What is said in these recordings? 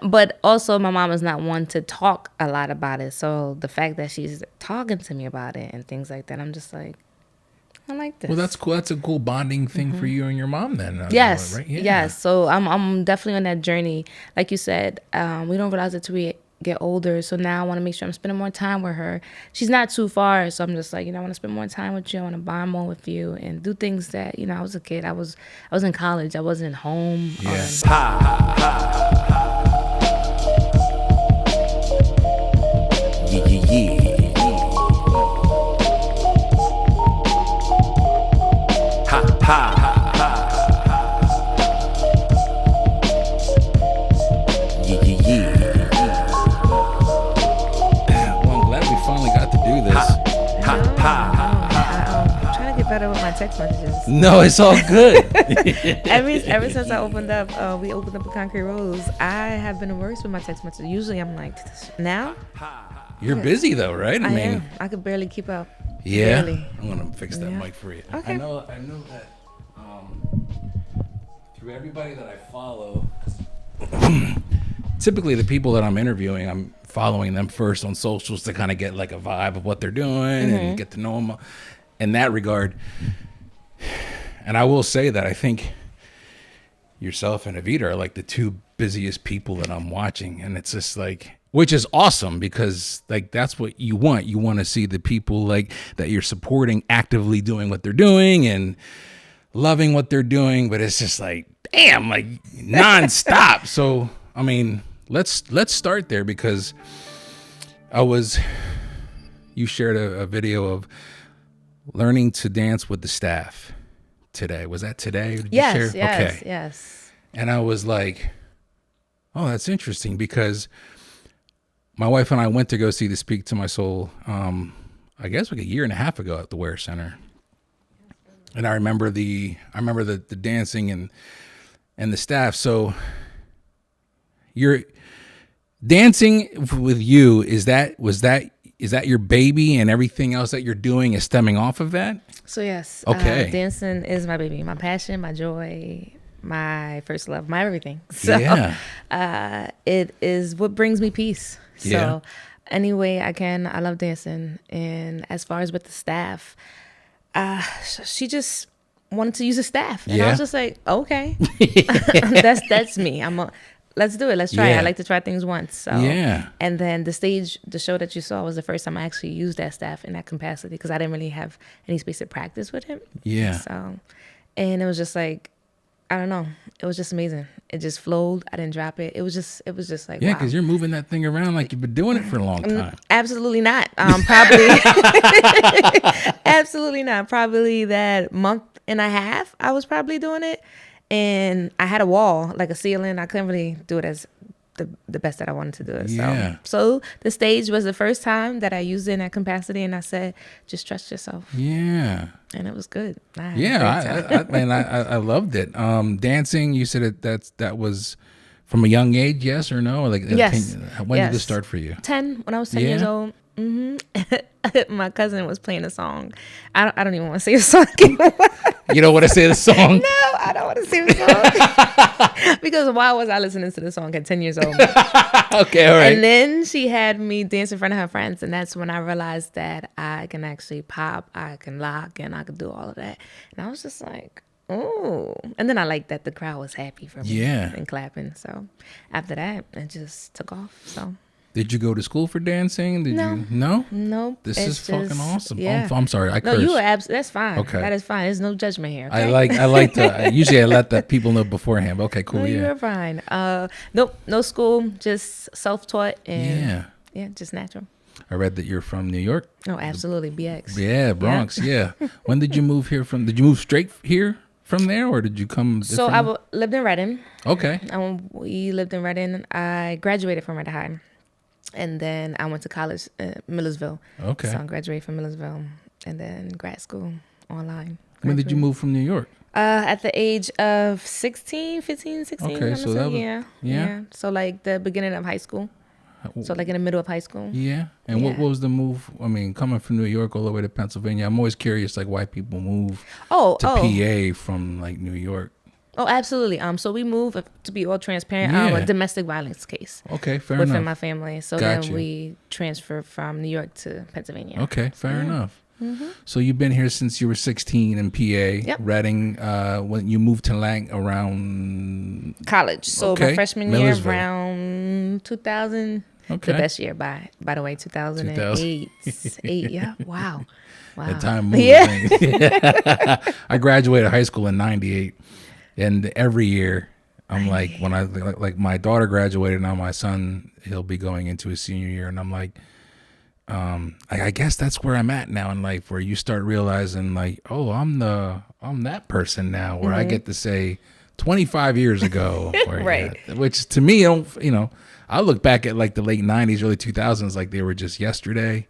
But also my mom is not one to talk a lot about it. So the fact that she's talking to me about it and things like that, I'm just like, I like this. Well, that's cool. That's a cool bonding thing for you and your mom then. Yes. Right? Yeah. Yes. So I'm definitely on that journey. Like you said, we don't realize it till we get older. So now I want to make sure I'm spending more time with her. She's not too far. So I'm just like, I want to spend more time with you. I want to bond more with you and do things that, I was a kid. I was in college. I wasn't home. Yes. Yeah. Better with my text messages. No, it's all good. Ever since I opened up, we opened up a Concrete Rose. I have been worse with my text messages. Usually, I'm like, now. You're busy though, right? I mean, I could barely keep up. Yeah. Barely. I'm gonna fix that mic for you. Okay. I know that through everybody that I follow, typically the people that I'm interviewing, I'm following them first on socials to kind of get like a vibe of what they're doing and get to know them. In that regard, and I will say that I think yourself and Evita are like the two busiest people that I'm watching, and it's just like, which is awesome because like that's what you want. You want to see the people like that you're supporting actively doing what they're doing and loving what they're doing, but it's just like, damn, like nonstop. So I mean, let's start there because you shared a video of learning to dance with the staff today. Was that today? Did you share? Okay. Yes. And I was like, oh, that's interesting because my wife and I went to go see the Speak to My Soul, I guess like a year and a half ago at the Ware Center. And I remember the dancing and the staff. So you're dancing with you, was that your baby and everything else that you're doing is stemming off of that? So yes. Okay. Dancing is my baby, my passion, my joy, my first love, my everything. So it is what brings me peace. So any way I can, I love dancing. And as far as with the staff, she just wanted to use a staff. And I was just like, okay, that's me. Let's do it. Let's try it. I like to try things once. So and then the show that you saw was the first time I actually used that staff in that capacity because I didn't really have any space to practice with him. Yeah. So, and it was just like, I don't know. It was just amazing. It just flowed. I didn't drop it. It was just like, yeah, because you're moving that thing around like you've been doing it for a long time. Absolutely not. Probably, absolutely not. Probably that month and a half I was probably doing it. And I had a wall, like a ceiling. I couldn't really do it as the best that I wanted to do it. Yeah. So the stage was the first time that I used it in that capacity. And I said, just trust yourself. Yeah. And it was good. I loved it. Dancing, you said that was from a young age, yes or no? Like, yes. When did this start for you? 10, when I was 10 years old. My cousin was playing a song. I don't even want to say the song anymore. You don't want to say the song? No, I don't want to sing the song. Because why was I listening to the song at 10 years old? Okay, all right. And then she had me dance in front of her friends, and that's when I realized that I can actually pop, I can lock, and I could do all of that. And I was just like, oh. And then I liked that the crowd was happy for me and clapping. So after that, it just took off. So. Did you go to school for dancing? No? No. This is fucking awesome. Yeah. I'm sorry. I cursed. No, that's fine. Okay. That is fine. There's no judgment here. Okay? I like to, usually I let the people know beforehand. Okay, cool. No, you're fine. Nope. No school, just self-taught and just natural. I read that you're from New York. Oh, absolutely. BX. Yeah, Bronx. Yeah. When did you move here from? Did you move straight here from there, or did you come? So I lived in Reading. Okay. We lived in Reading. I graduated from Reading High. And then I went to college at Millersville. Okay. So I graduated from Millersville and then grad school online. When did you move from New York? At the age of 15, 16. Okay, so that was, yeah. So like the beginning of high school. So like in the middle of high school. Yeah. And what was the move? I mean, coming from New York all the way to Pennsylvania, I'm always curious like why people move to PA from like New York. Oh, absolutely. So we moved, to be all transparent, a domestic violence case. Okay, fair within enough. my family. So Got then you. we transferred from New York to Pennsylvania. Okay, fair enough. So you've been here since you were 16 in PA, Yep. Reading. When you moved to around college. So my freshman year, Millersville. around 2000. Okay. The best year, by the way, 2008. 8, yeah. Wow. The time moves. Yeah. I graduated high school in '98, and every year I'm like, when I like my daughter graduated, now my son, he'll be going into his senior year, and I'm like, I guess that's where I'm at now in life, where you start realizing like, oh, I'm that person now, where I get to say 25 years ago, right? Which to me, I look back at like the late '90s, early 2000s, like they were just yesterday.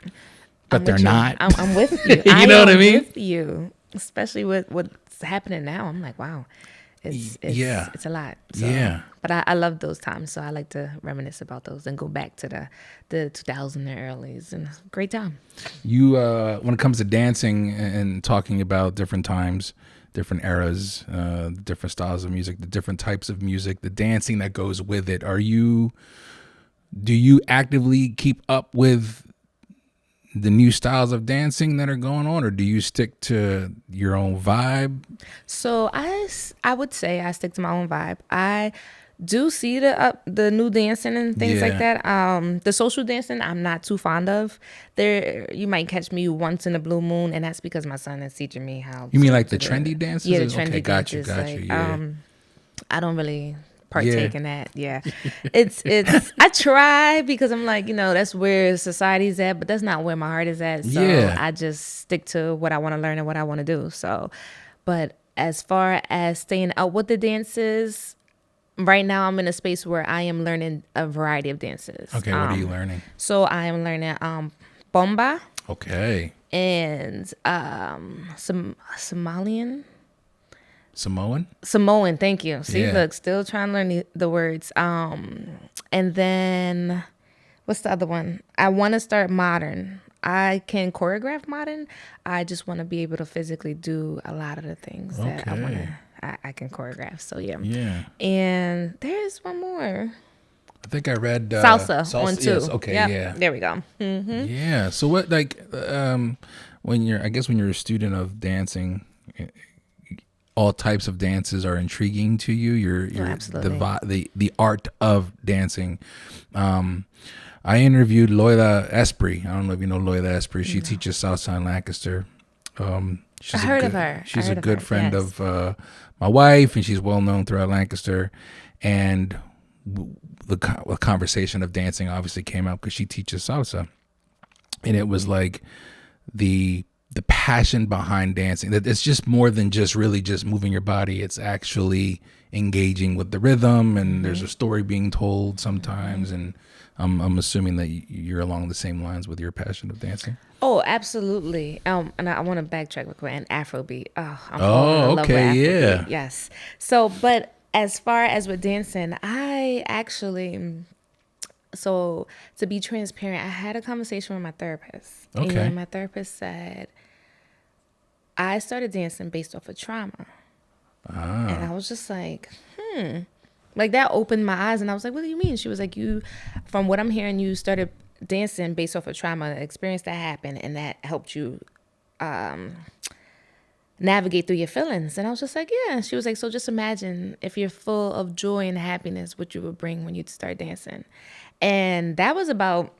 But they're not. I'm with you. You know what I mean? With you, especially with what's happening now. I'm like, wow, it's a lot. So, yeah. But I love those times, so I like to reminisce about those and go back to the 2000 and earlys, and great time. You, when it comes to dancing and talking about different times, different eras, different styles of music, the different types of music, the dancing that goes with it, do you actively keep up with the new styles of dancing that are going on, or do you stick to your own vibe? So I would say I stick to my own vibe. I do see the new dancing and things like that. The social dancing I'm not too fond of. There, you might catch me once in a blue moon, and that's because my son is teaching me how. You mean like the trendy dances? Yeah, the trendy dances. Got you. Yeah. I don't really partake in that. Yeah. It's I try because I'm like, that's where society's at, but that's not where my heart is at. So I just stick to what I want to learn and what I want to do. So, but as far as staying out with the dances, right now I'm in a space where I am learning a variety of dances. Okay, what are you learning? So I am learning bomba. Okay. And Somalian. Samoan, thank you. See, look, still trying to learn the words. And then what's the other one? I want to start modern. I can choreograph modern. I just want to be able to physically do a lot of the things that I can choreograph. So yeah. And there's one more. I think I read salsa on too. Yes, okay, yeah. There we go. Mm-hmm. Yeah. So what, like, when you're a student of dancing, all types of dances are intriguing to you. You're the art of dancing. I interviewed Loida Esprit. I don't know if you know Loida Esprit. She teaches salsa in Lancaster. I heard of her. She's a good friend of my wife, and she's well known throughout Lancaster. And the conversation of dancing obviously came out because she teaches salsa, and it was like the passion behind dancing, that it's just more than just really just moving your body. It's actually engaging with the rhythm, and there's a story being told sometimes. And I'm assuming that you're along the same lines with your passion of dancing. Oh, absolutely. And I want to backtrack real quick. And Afrobeat. I'm okay, yeah. Yes. So, but as far as with dancing, I actually, so to be transparent, I had a conversation with my therapist. Okay. And my therapist said, I started dancing based off of trauma. And I was just like, like that opened my eyes, and I was like, what do you mean? She was like, from what I'm hearing, you started dancing based off of trauma, an experience that happened, and that helped you navigate through your feelings. And I was just like, yeah. She was like, so just imagine if you're full of joy and happiness, what you would bring when you start dancing. And that was about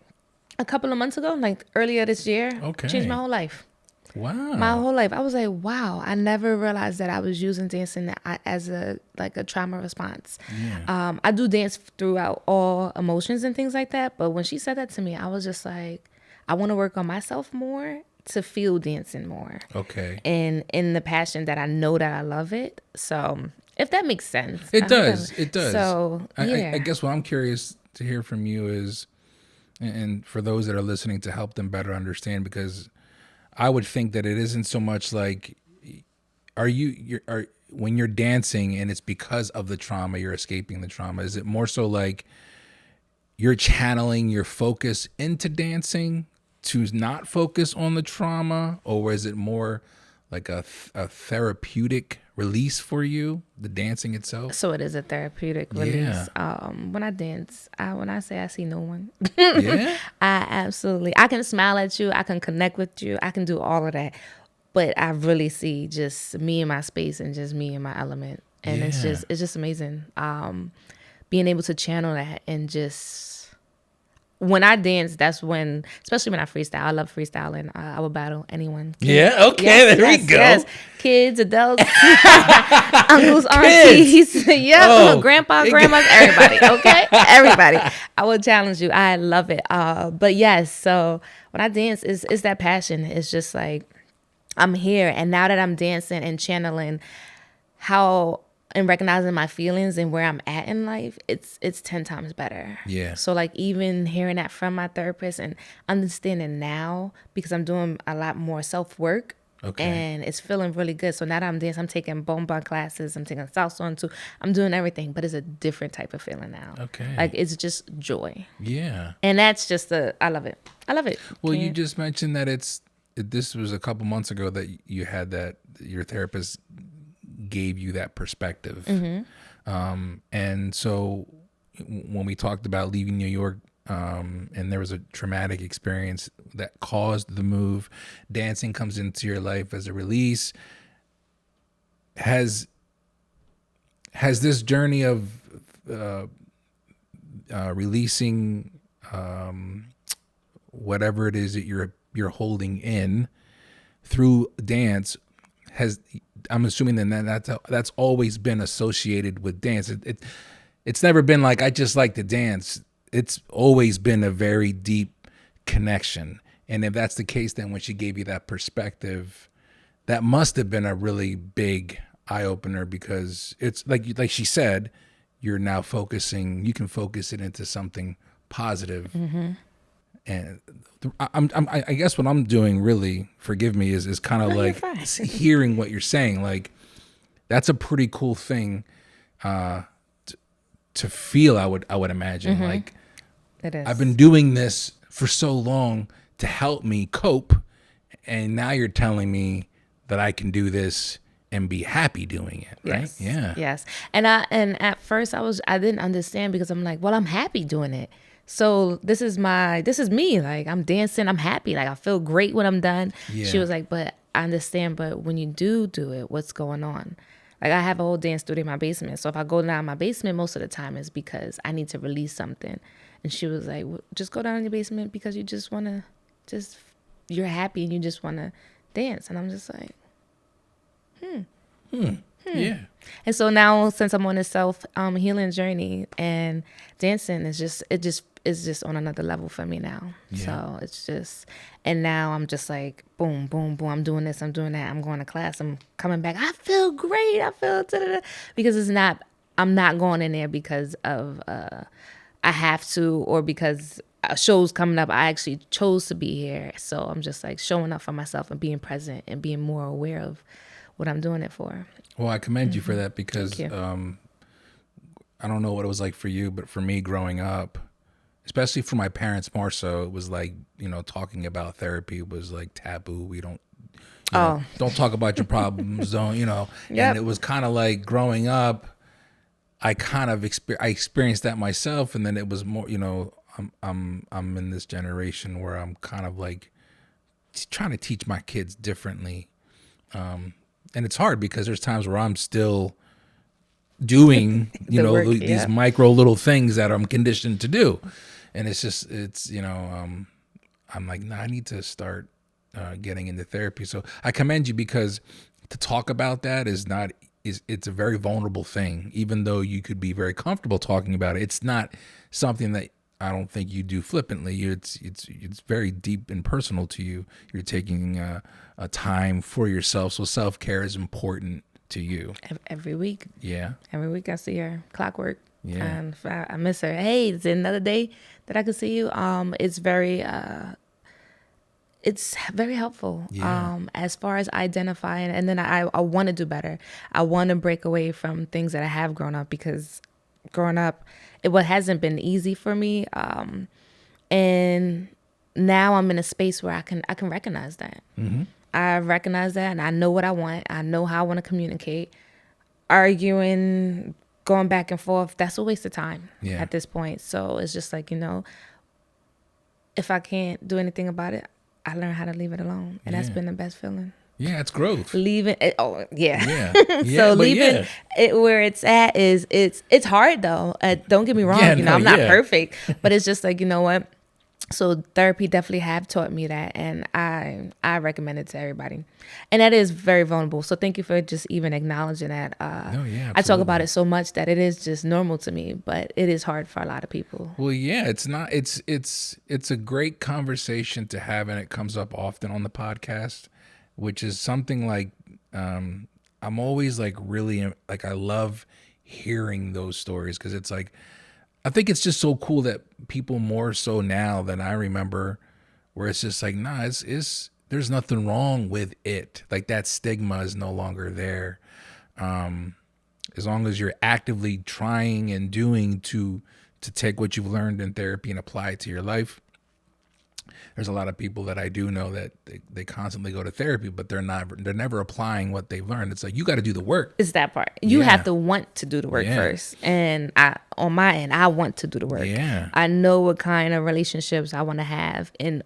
a couple of months ago, like earlier this year. Okay. Changed my whole life. Wow. My whole life. I was like, wow, I never realized that I was using dancing as a trauma response. Yeah. I do dance throughout all emotions and things like that. But when she said that to me, I was just like, I want to work on myself more to feel dancing more. Okay. And in the passion that I know that I love it. So if that makes sense. It does. So, yeah. I guess what I'm curious to hear from you is, and for those that are listening, to help them better understand, because I would think that it isn't so much like, when you're dancing and it's because of the trauma, you're escaping the trauma. Is it more so like you're channeling your focus into dancing to not focus on the trauma, or is it more like a therapeutic release for you, the dancing itself? So it is a therapeutic release. When I dance, when I say I see no one, Yeah. I can smile at you, I can connect with you, I can do all of that, but I really see just me in my space and just me in my element, and it's just amazing. Being able to channel that and just. When I dance, that's when, especially when I freestyle. I love freestyling. I will battle anyone. Yeah, okay, there we go. Yes. Kids, adults, uncles, aunties, grandpa, grandmas, everybody, okay? Everybody. I will challenge you. I love it. But yes, so when I dance, it's that passion. It's just like, I'm here. And now that I'm dancing and channeling how and recognizing my feelings and where I'm at in life, it's 10 times better. Yeah. So like even hearing that from my therapist and understanding now, because I'm doing a lot more self-work. Okay. And it's feeling really good. So now that I'm dancing, I'm taking bomba classes, I'm taking salsa on too. I'm doing everything, but it's a different type of feeling now. Okay. Like it's just joy. Yeah. And that's just I love it. I love it. Well, you just mentioned that this was a couple months ago that you had that your therapist gave you that perspective. And so when we talked about leaving New York, and there was a traumatic experience that caused the move, dancing comes into your life as a release. Has this journey of releasing whatever it is that you're holding in through dance, I'm assuming that's always been associated with dance. It's never been like I just like to dance. It's always been a very deep connection. And if that's the case, then when she gave you that perspective, that must have been a really big eye opener, because it's like she said, you're now you can focus it into something positive. And I guess what I'm doing, really, forgive me, is kind of like hearing what you're saying. Like, that's a pretty cool thing to feel. I would imagine. Like, it is. I've been doing this for so long to help me cope, and now you're telling me that I can do this and be happy doing it, right? Yes. Yeah. Yes. And at first I didn't understand, because I'm like, well, I'm happy doing it. So this is me. Like, I'm dancing, I'm happy. Like, I feel great when I'm done. Yeah. She was like, but I understand, but when you do it, what's going on? Like, I have a whole dance studio in my basement. So if I go down my basement, most of the time is because I need to release something. And she was like, well, just go down in your basement because you just want to, you're happy and you just want to dance. And I'm just like, Yeah. And so now, since I'm on a self healing journey, and dancing is just on another level for me now. Yeah. So it's just, and now I'm just like, boom, boom, boom. I'm doing this, I'm doing that. I'm going to class. I'm coming back. I feel great. I feel because I'm not going in there because of I have to, or because a show's coming up. I actually chose to be here. So I'm just like showing up for myself and being present and being more aware of what I'm doing it for. Well, I commend you for that, because I don't know what it was like for you, but for me growing up, especially for my parents more so, it was like, talking about therapy was like taboo. We don't talk about your problems, don't. Yep. And it was kind of like growing up, I kind of I experienced that myself, and then it was more, I'm in this generation where I'm kind of like trying to teach my kids differently. And it's hard because there's times where I'm still doing, these micro little things that I'm conditioned to do. And I'm like, I need to start getting into therapy. So I commend you, because to talk about that it's a very vulnerable thing. Even though you could be very comfortable talking about it, it's not something that I don't think you do flippantly. It's very deep and personal to you. You're taking a time for yourself, so self-care is important to you. Every week. Yeah. Every week I see her. Clockwork. Yeah. And I miss her. Hey, it's another day that I can see you. It's very helpful. Yeah. As far as identifying, and then I want to do better. I want to break away from things that I have grown up, because growing up, it hasn't been easy for me. And now I'm in a space where I can recognize that. Mm-hmm. I recognize that, and I know what I want. I know how I want to communicate. arguing, going back and forth, that's a waste of time at this point. So it's just like, if I can't do anything about it, I learn how to leave it alone. And that's been the best feeling. Yeah, it's growth. Leaving it. Oh, yeah. So leaving it where it's at it's hard though. Don't get me wrong. I'm not perfect, but it's just like, you know what? So therapy definitely have taught me that, and I recommend it to everybody. And that is very vulnerable. So thank you for just even acknowledging that. I talk about it so much that it is just normal to me, but it is hard for a lot of people. Well, yeah, it's not. It's a great conversation to have, and it comes up often on the podcast, which is something like I'm always like really like I love hearing those stories because it's like. I think it's just so cool that people more so now than I remember where it's just like, nah, it's there's nothing wrong with it. Like that stigma is no longer there. As long as you're actively trying and doing to take what you've learned in therapy and apply it to your life. There's a lot of people that I do know that they constantly go to therapy, but they're never applying what they've learned. It's like, you got to do the work. It's that part. You have to want to do the work first. And on my end, I want to do the work. Yeah. I know what kind of relationships I want to have and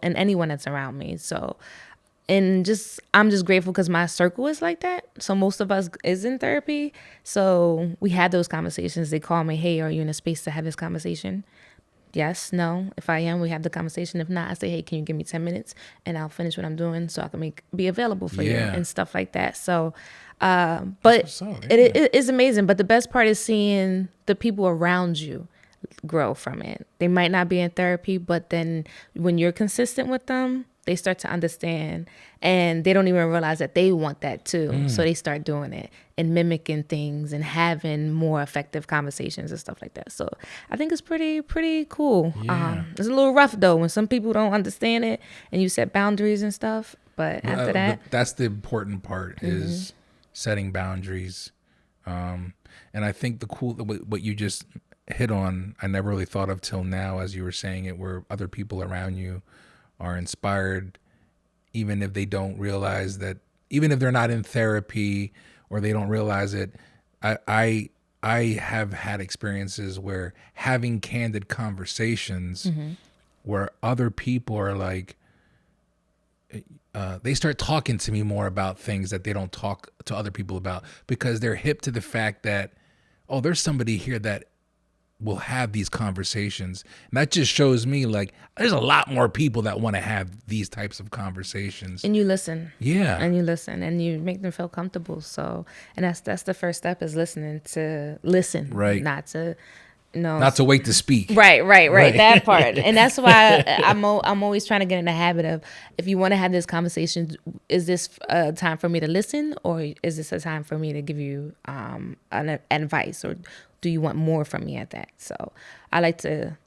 anyone that's around me. So, I'm just grateful because my circle is like that. So most of us is in therapy. So we had those conversations. They call me, hey, are you in a space to have this conversation? Yes, no. If I am, we have the conversation. If not, I say, hey, can you give me 10 minutes and I'll finish what I'm doing so I can be available for you and stuff like that. So, but it is amazing. But the best part is seeing the people around you grow from it. They might not be in therapy, but then when you're consistent with them, they start to understand and they don't even realize that they want that too. So they start doing it and mimicking things and having more effective conversations and stuff like that. So I think it's pretty cool. Yeah. It's a little rough though when some people don't understand it and you set boundaries and stuff. But after that, that's the important part is setting boundaries. And I think what you just hit on, I never really thought of till now as you were saying it, where other people around you are inspired, even if they don't realize that, even if they're not in therapy or they don't realize it. I have had experiences where having candid conversations where other people are like, they start talking to me more about things that they don't talk to other people about because they're hip to the fact that, oh, there's somebody here that will have these conversations. And that just shows me like there's a lot more people that want to have these types of conversations. And you listen. Yeah. And you listen and you make them feel comfortable. So, and that's the first step is listening to listen. Right. Not to wait to speak. Right. That part. And that's why I'm always trying to get in the habit of, if you want to have this conversation, is this a time for me to listen or is this a time for me to give you an advice, or do you want more from me at that? So I like to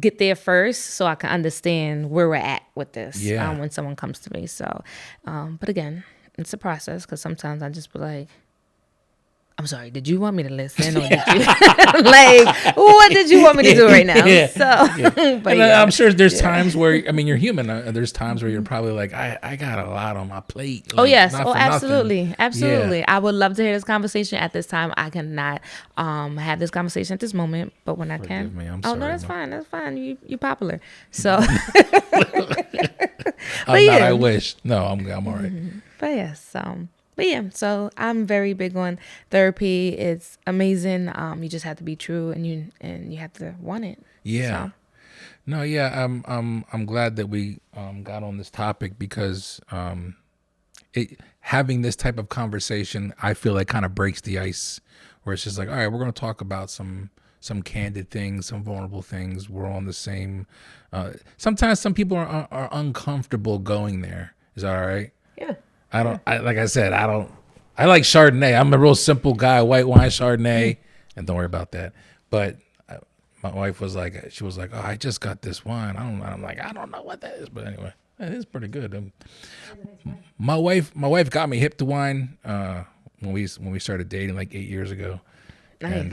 get there first so I can understand where we're at with this when someone comes to me. So, but again, it's a process because sometimes I just be like, I'm sorry, did you want me to listen or did you like, what did you want me to do right now? But I'm sure there's times where, I mean, you're human. There's times where you're probably like, I got a lot on my plate. Like, yes. Absolutely. Absolutely. Yeah. I would love to hear this conversation at this time. I cannot have this conversation at this moment, but when I can. Me. I'm sorry, no, that's fine. That's fine. You popular. So. I wish. No, I'm all right. But yes, so I'm very big on therapy. It's amazing. You just have to be true and you have to want it. Yeah. So. No, yeah. I'm glad that we got on this topic because having this type of conversation, I feel like kind of breaks the ice, where it's just like, all right, we're going to talk about some candid things, some vulnerable things. We're on the same. Sometimes some people are uncomfortable going there. Is that all right? Yeah. I like Chardonnay. I'm a real simple guy, white wine Chardonnay, and don't worry about that. But my wife was like, oh, I just got this wine. I'm like, I don't know what that is, but anyway, it is pretty good. My wife got me hip to wine when we started dating like 8 years ago. Nice.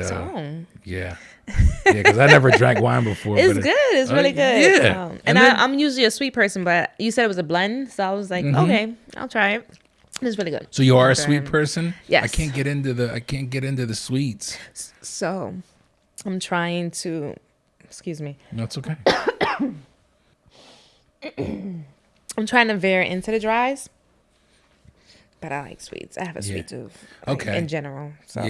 Because I never drank wine before. It's good. It's really good. Yeah. And I'm usually a sweet person, but you said it was a blend, so I was like, okay, I'll try it. It's really good. So you are a sweet person? Yes. I can't get into the sweets. So I'm trying to, excuse me. That's okay. I'm trying to veer into the dries, but I like sweets. I have a sweet tooth, in general. So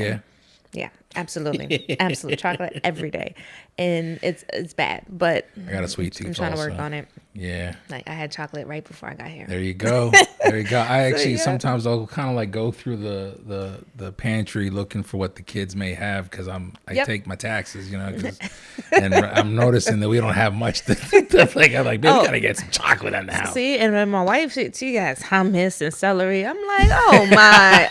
yeah, absolutely, absolutely. Chocolate every day, and it's bad, but I got a sweet tooth. I'm trying to work on it. Yeah, like I had chocolate right before I got here. There you go. There you go. I actually sometimes I'll kind of like go through the pantry looking for what the kids may have because I take my taxes, you know, and I'm noticing that we don't have much to like. I'm like, man, we gotta get some chocolate in the house. See, and then my wife, she has hummus and celery. I'm like,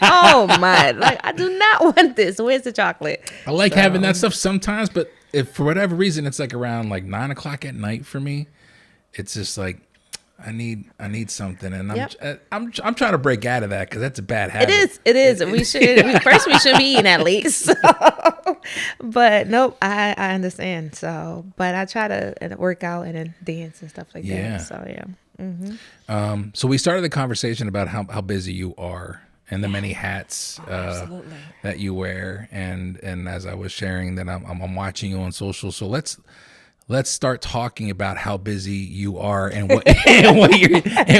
oh my, like I do not want this. Where's the chocolate? I like having that stuff sometimes, but if for whatever reason it's like around like 9 o'clock at night for me, it's just like I need something, and I'm trying to break out of that because that's a bad habit. It is. We should be eating at least. So. But nope, I understand. So, but I try to work out and then dance and stuff like that. So yeah. Mm-hmm. So we started the conversation about how busy you are and the many hats that you wear, and as I was sharing that I'm watching you on social. So let's start talking about how busy you are and what and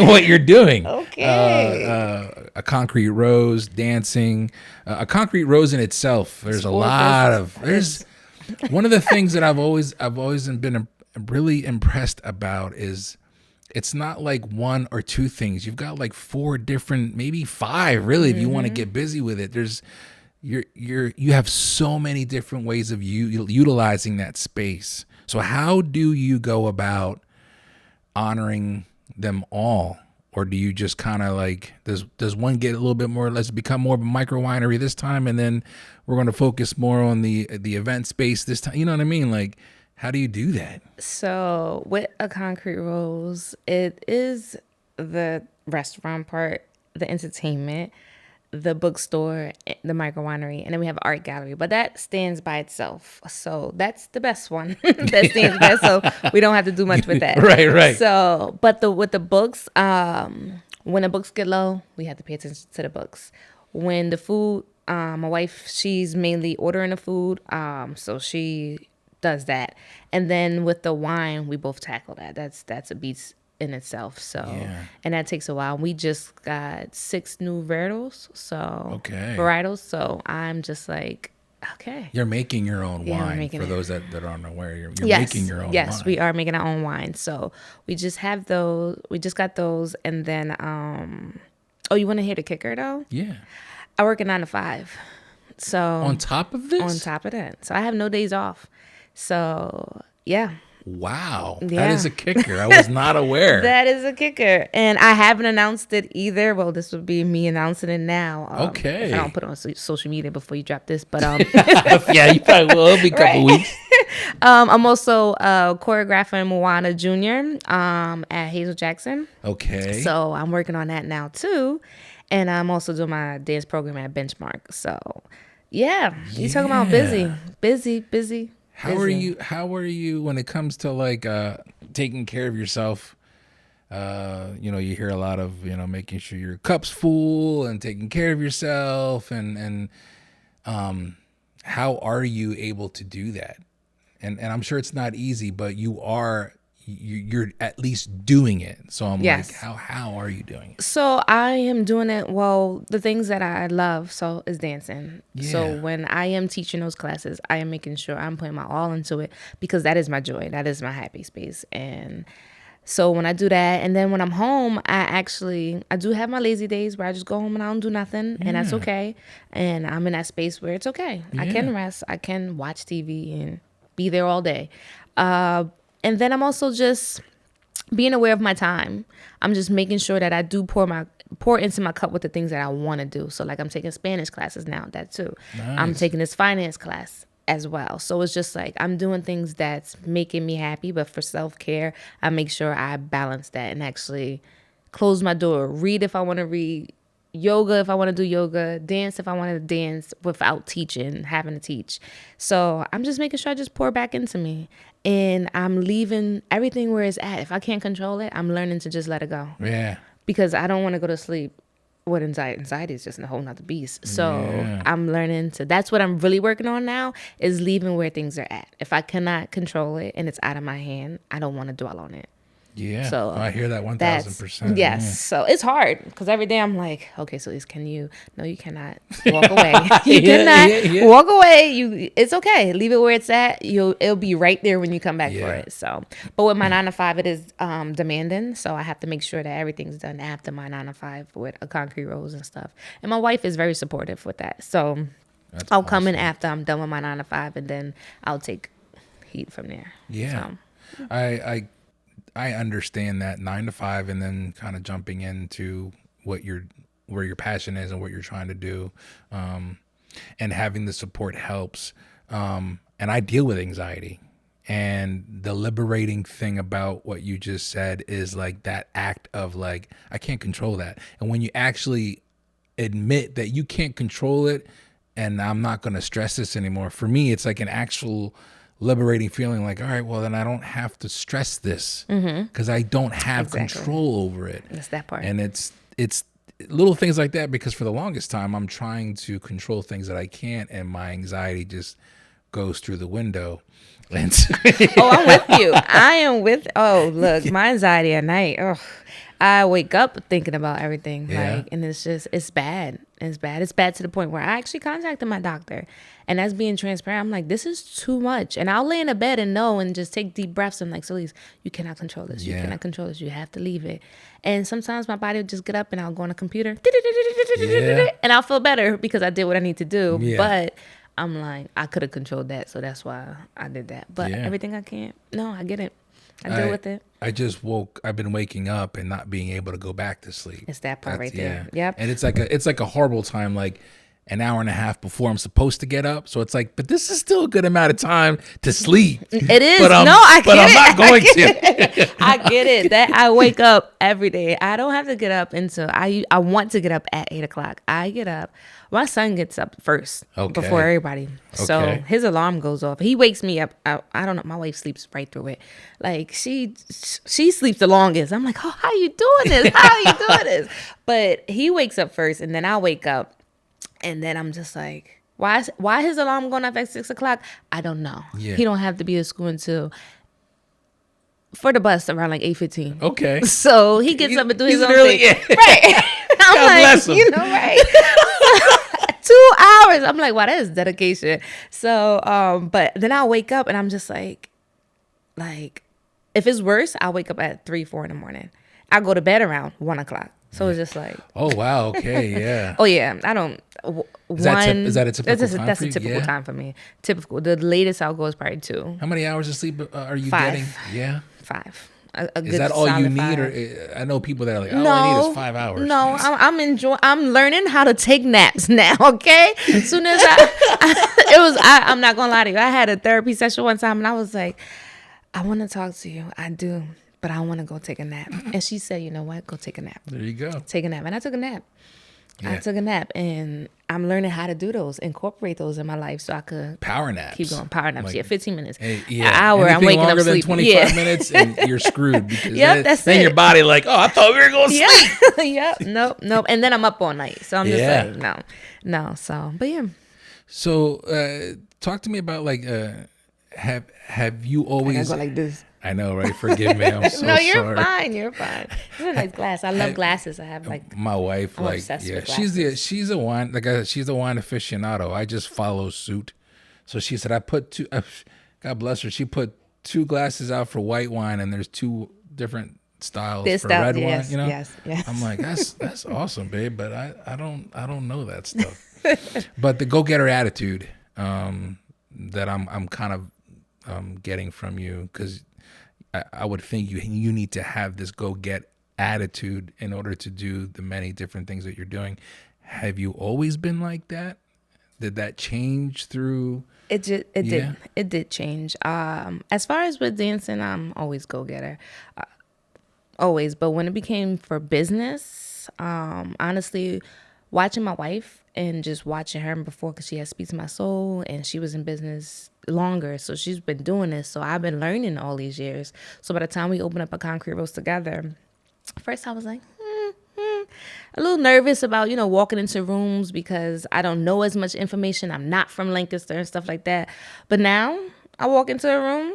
what you're doing. Okay. A concrete rose, dancing, a concrete rose in itself. There's a lot of one of the things that I've always been really impressed about is it's not like one or two things. You've got like 4 different, maybe 5 really, if you want to get busy with it. You have so many different ways of utilizing that space. So how do you go about honoring them all? Or do you just kind of like, does one get a little bit more, let's become more of a micro winery this time, and then we're going to focus more on the event space this time? You know what I mean? Like, how do you do that? So with a concrete rose, it is the restaurant part, the entertainment, the bookstore, the micro winery, and then we have art gallery, but that stands by itself. So that's the best one. That stands by, so we don't have to do much with that. Right. So, but with the books, when the books get low, we have to pay attention to the books. When the food, my wife, she's mainly ordering the food, so she does that. And then with the wine, we both tackle that. That's a beast in itself. So and that takes a while. We just got 6 new varietals. So I'm just like, okay. You're making your own wine for those that aren't aware. You're making your own wine. Yes, we are making our own wine. So we just have those. We just got those, and then you want to hear the kicker though? Yeah. I work a 9 to 5. So on top of this? On top of that. So I have no days off. So yeah. Wow. Yeah. That is a kicker. I was not aware. That is a kicker. And I haven't announced it either. Well, this would be me announcing it now. Okay. If I don't put it on social media before you drop this. But yeah, you probably will. It'll be a couple weeks. I'm also choreographing Moana Jr. At Hazel Jackson. Okay. So I'm working on that now too. And I'm also doing my dance program at Benchmark. So yeah, you talking about busy. How are you when it comes to like taking care of yourself? You hear a lot of, making sure your cup's full and taking care of yourself, and how are you able to do that? And I'm sure it's not easy, but you're at least doing it. So I'm like, how are you doing it? So I am doing it. Well, the things that I love is dancing. Yeah. So when I am teaching those classes, I am making sure I'm putting my all into it because that is my joy. That is my happy space. And so when I do that, and then when I'm home, I do have my lazy days where I just go home and I don't do nothing, and that's okay. And I'm in that space where it's okay. Yeah. I can rest. I can watch TV and be there all day. And then I'm also just being aware of my time. I'm just making sure that I do pour into my cup with the things that I want to do. So like I'm taking Spanish classes now, that too. Nice. I'm taking this finance class as well. So it's just like I'm doing things that's making me happy, but for self-care, I make sure I balance that and actually close my door, read if I want to read, yoga if I want to do yoga, dance if I want to dance without having to teach. So I'm just making sure I just pour back into me. And I'm leaving everything where it's at. If I can't control it, I'm learning to just let it go. Yeah. Because I don't want to go to sleep what anxiety is just a whole nother beast. So I'm learning that's what I'm really working on now, is leaving where things are at. If I cannot control it and it's out of my hand, I don't want to dwell on it. Yeah. So I hear that 1,000%. Yes. Yeah. So it's hard because every day I'm like, okay, so can you? No, you cannot walk away. You cannot walk away. It's okay. Leave it where it's at. It'll be right there when you come back for it. So, but with my 9 to 5, it is demanding. So I have to make sure that everything's done after my 9 to 5 with a concrete rolls and stuff. And my wife is very supportive with that. So I'll come in after I'm done with my 9 to 5, and then I'll take heat from there. Yeah. So. I understand that 9 to 5, and then kind of jumping into where your passion is and what you're trying to do, and having the support helps. And I deal with anxiety, and the liberating thing about what you just said is like that act of like, I can't control that. And when you actually admit that you can't control it, and I'm not going to stress this anymore, for me, it's like an actual liberating feeling, like, all right, well, then I don't have to stress this because I don't have control over it. That's that part. And it's little things like that, because for the longest time I'm trying to control things that I can't, and my anxiety just goes through the window. And I'm with you. Look, my anxiety at night, I wake up thinking about everything, and it's bad. It's bad. It's bad to the point where I actually contacted my doctor, and that's being transparent. I'm like, this is too much. And I'll lay in a bed and just take deep breaths. I'm like, Solise, you cannot control this. You cannot control this. You have to leave it. And sometimes my body will just get up and I'll go on a computer and I'll feel better because I did what I need to do. Yeah. But I'm like, I could have controlled that. So that's why I did that. But everything I can't. No, I get it. I deal with it. I've been waking up and not being able to go back to sleep. It's that part right there. Yep. And it's like a horrible time, like an hour and a half before I'm supposed to get up. So it's like, but this is still a good amount of time to sleep. It is. But I'm not going to. I get it. That I wake up every day. I don't have to get up until I want to get up at 8:00. I get up. My son gets up first before everybody. So his alarm goes off. He wakes me up. I don't know. My wife sleeps right through it. Like she sleeps the longest. I'm like, oh, how you doing this? How are you doing this? But he wakes up first, and then I wake up, and then I'm just like, why his alarm going off at 6:00? I don't know. Yeah. He don't have to be at school until for the bus around like 8:15. Okay. So he gets up and do his own early, thing. Yeah. Right. I'm like, you know, right. 2 hours. I'm like, wow, that is dedication. So, but then I'll wake up and I'm just like, if it's worse, I'll wake up at 3-4 in the morning. I'll go to bed around 1:00. So it's just like, oh wow, okay, yeah. Oh yeah, I don't. Is that a typical time? That's a typical time for me. Typical. The latest I'll go is probably 2. How many hours of sleep are you 5. getting? Yeah, 5. Is that all you need, or I know people that are like, all I need is 5 hours. No, I'm learning how to take naps now. Okay, as soon as I'm not gonna lie to you. I had a therapy session one time, and I was like, I want to talk to you. I do, but I want to go take a nap. And she said, you know what? Go take a nap. There you go. Take a nap, and I took a nap. Yeah. I took a nap, and I'm learning how to do those, incorporate those in my life, so I could power naps. Keep going. Power naps, like, 15 minutes, an hour. I'm waking up sleeping. 25 minutes, and you're screwed. Because then your body like, oh, I thought we were going to sleep. Yep. Nope. And then I'm up all night, so I'm just like, no. So, but yeah. So, talk to me about like, have you always? I go like this. I know, right? Forgive me. I'm so sorry. No, you're fine. You're fine. It's a nice glass. I love glasses. I have like my wife. I'm obsessed with glasses. she's a wine she's a wine aficionado. I just follow suit. So she said I put 2. God bless her. She put 2 glasses out for white wine, and there's 2 different styles for red wine. You know, yes. I'm like, that's awesome, babe. But I don't know that stuff. But the go-getter attitude that I'm kind of getting from you, because I would think you need to have this go-get attitude in order to do the many different things that you're doing. Have you always been like that? Did that change through? It did change. As far as with dancing, I'm always go-getter. Always. But when it became for business, honestly, watching my wife and just watching her before, because she has Speak to My Soul, and she was in business longer, so she's been doing this, so I've been learning all these years. So by the time we opened up a concrete roast together, first I was like, a little nervous about, walking into rooms because I don't know as much information. I'm not from Lancaster and stuff like that. But now I walk into a room,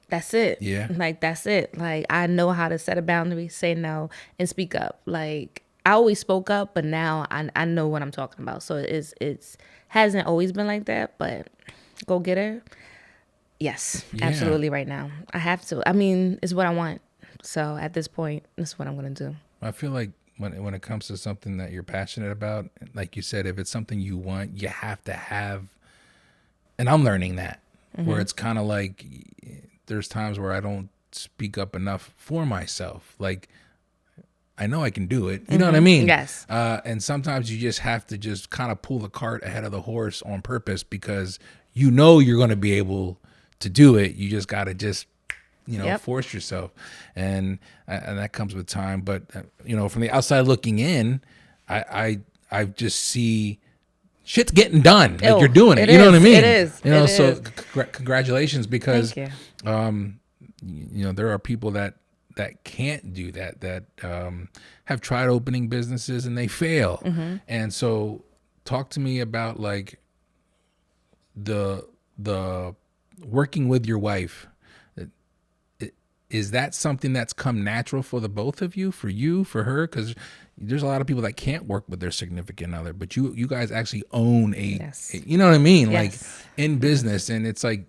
that's it. Yeah. Like, that's it. Like, I know how to set a boundary, say no, and speak up. Like, I always spoke up, but now I know what I'm talking about. So it's hasn't always been like that, but go get her. Yes, absolutely right now. I have to. I mean, it's what I want. So at this point, that's what I'm going to do. I feel like when it comes to something that you're passionate about, like you said, if it's something you want, you have to have, and I'm learning that, where it's kind of like, there's times where I don't speak up enough for myself. Like, I know I can do it. You know what I mean? Yes. And sometimes you just have to just kind of pull the cart ahead of the horse on purpose because you know you're going to be able to do it. You just got to just, force yourself. And that comes with time. But, from the outside looking in, I just see shit's getting done. Like, you're doing it. You know what I mean? It is. So congratulations, because Thank you. there are people that can't do that have tried opening businesses and they fail. And so talk to me about like the working with your wife. Is that something that's come natural for the both of you, for her? Because there's a lot of people that can't work with their significant other, but you guys actually own a you know what I mean? Yes. Like in business, and it's like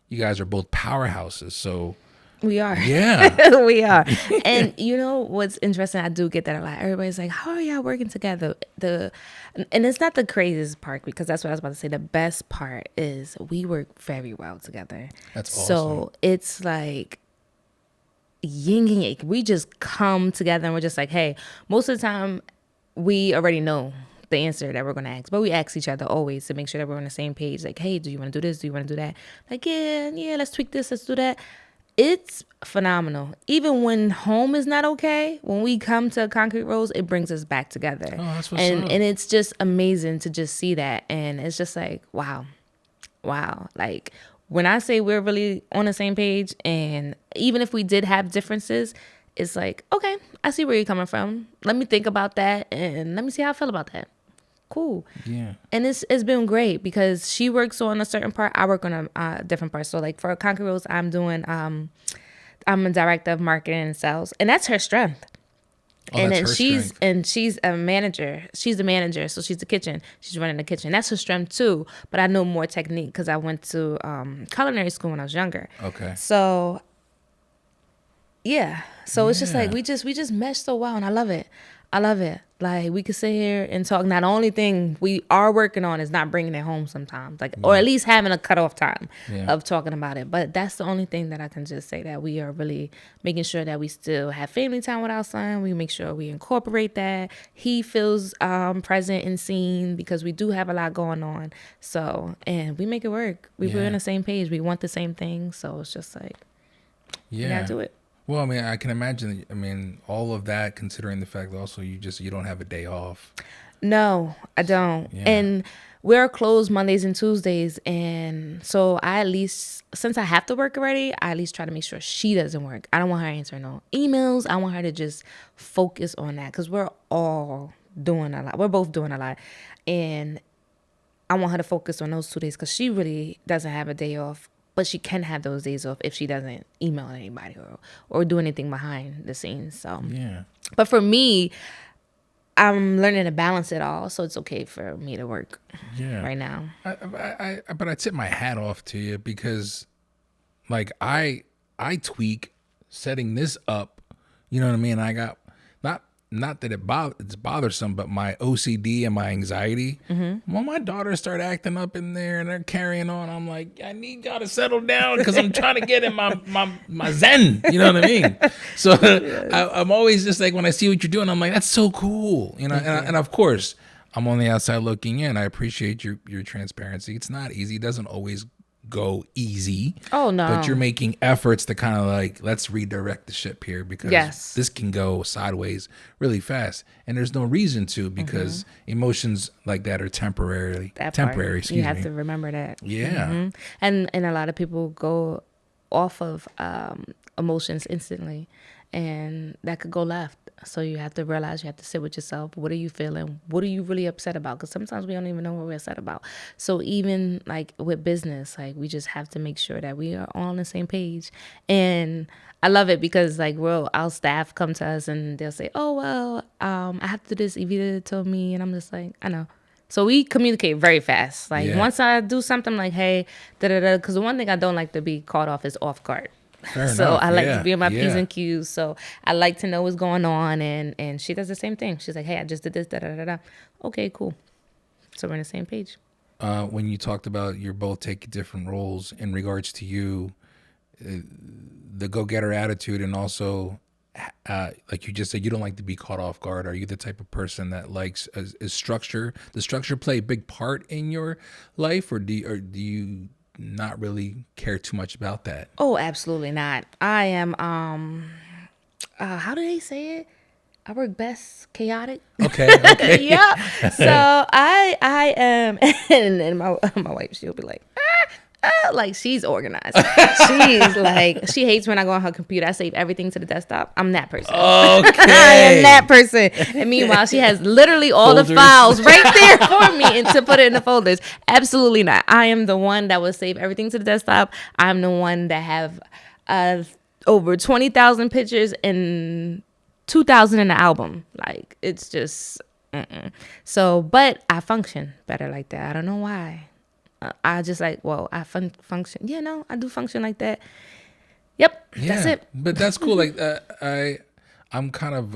you guys are both powerhouses. So we are. Yeah. We are. And what's interesting, I do get that a lot. Everybody's like, how are y'all working together? And it's not the craziest part, because that's what I was about to say. The best part is we work very well together. That's awesome. So it's like yin and yang. We just come together and we're just like, hey, most of the time we already know the answer that we're going to ask, but we ask each other always to make sure that we're on the same page. Like, hey, do you want to do this? Do you want to do that? Like, yeah, let's tweak this. Let's do that. It's phenomenal. Even when home is not okay, when we come to Concrete Rose, it brings us back together. Oh, that's what's up. up. And it's just amazing to just see that. And it's just like, wow. Like, when I say we're really on the same page, and even if we did have differences, it's like, okay, I see where you're coming from. Let me think about that, and let me see how I feel about that. Cool. Yeah. And it's been great because she works on a certain part, I work on a different part. So like for Concrete Rose, I'm a director of marketing and sales, and that's her strength. Oh, and that's then her strength. she's a manager. She's the manager, so she's the kitchen. She's running the kitchen. That's her strength too. But I know more technique because I went to culinary school when I was younger. Okay. So yeah. So it's just like we just mesh so well, and I love it. Like, we could sit here and talk. Now, the only thing we are working on is not bringing it home sometimes, like, or at least having a cutoff time of talking about it. But that's the only thing that I can just say, that we are really making sure that we still have family time with our son. We make sure we incorporate that. He feels present and seen, because we do have a lot going on. So, and we make it work. We're on the same page. We want the same thing. So it's just like, we gotta do it. Well, I mean, I can imagine. I mean, all of that, considering the fact that also you don't have a day off. No, I don't. Yeah. And we're closed Mondays and Tuesdays, and so I at least, since I have to work already, I at least try to make sure she doesn't work. I don't want her answering no emails. I want her to just focus on that, because we're all doing a lot. We're both doing a lot, and I want her to focus on those 2 days, because she really doesn't have a day off. But she can have those days off if she doesn't email anybody or do anything behind the scenes. So yeah. But for me, I'm learning to balance it all, so it's okay for me to work right now. But I tip my hat off to you, because like I tweak setting this up. You know what I mean? I got not that it's bothersome, but my OCD and my anxiety. When my daughters start acting up in there and they're carrying on, I'm like, I need y'all to settle down, because I'm trying to get in my zen. You know what I mean? So I'm always just like, when I see what you're doing, I'm like, that's so cool. You know, and of course, I'm on the outside looking in. I appreciate your transparency. It's not easy. It doesn't always go easy. Oh no. But you're making efforts to kind of like, let's redirect the ship here, because this can go sideways really fast, and there's no reason to, because emotions like that are temporary. You have to remember that. Yeah. And a lot of people go off of emotions instantly, and that could go left. So you have to realize, you have to sit with yourself. What are you feeling? What are you really upset about? Because sometimes we don't even know what we're upset about. So even like with business, like we just have to make sure that we are all on the same page. And I love it because like our staff come to us and they'll say, oh, well, I have to do this. Evita told me. And I'm just like, I know. So we communicate very fast. Like once I do something like, hey, da-da-da, because the one thing I don't like to be caught off is off guard. Fair so enough. I like to be on my P's and Q's. So I like to know what's going on. And she does the same thing. She's like, hey, I just did this, da-da-da-da. Okay, cool. So we're on the same page. When you talked about you're both taking different roles in regards to you, the go-getter attitude, and also like you just said, you don't like to be caught off guard. Are you the type of person that likes is structure? Does structure play a big part in your life, or do you not really care too much about that? Oh, absolutely not. I am how do they say it? I work best chaotic. Okay. Yeah. So I am, and my wife, she'll be like, like she's organized. She's like, she hates when I go on her computer. I save everything to the desktop. I'm that person. Okay. I am that person. And meanwhile, she has literally all the files right there for me and to put it in the folders. Absolutely not. I am the one that will save everything to the desktop. I'm the one that have over 20,000 pictures and 2,000 in the album. Like, it's just, So, but I function better like that. I don't know why. I just like, well, I function. Yeah, no, I do function like that. Yep, yeah, that's it. But that's cool. Like I'm kind of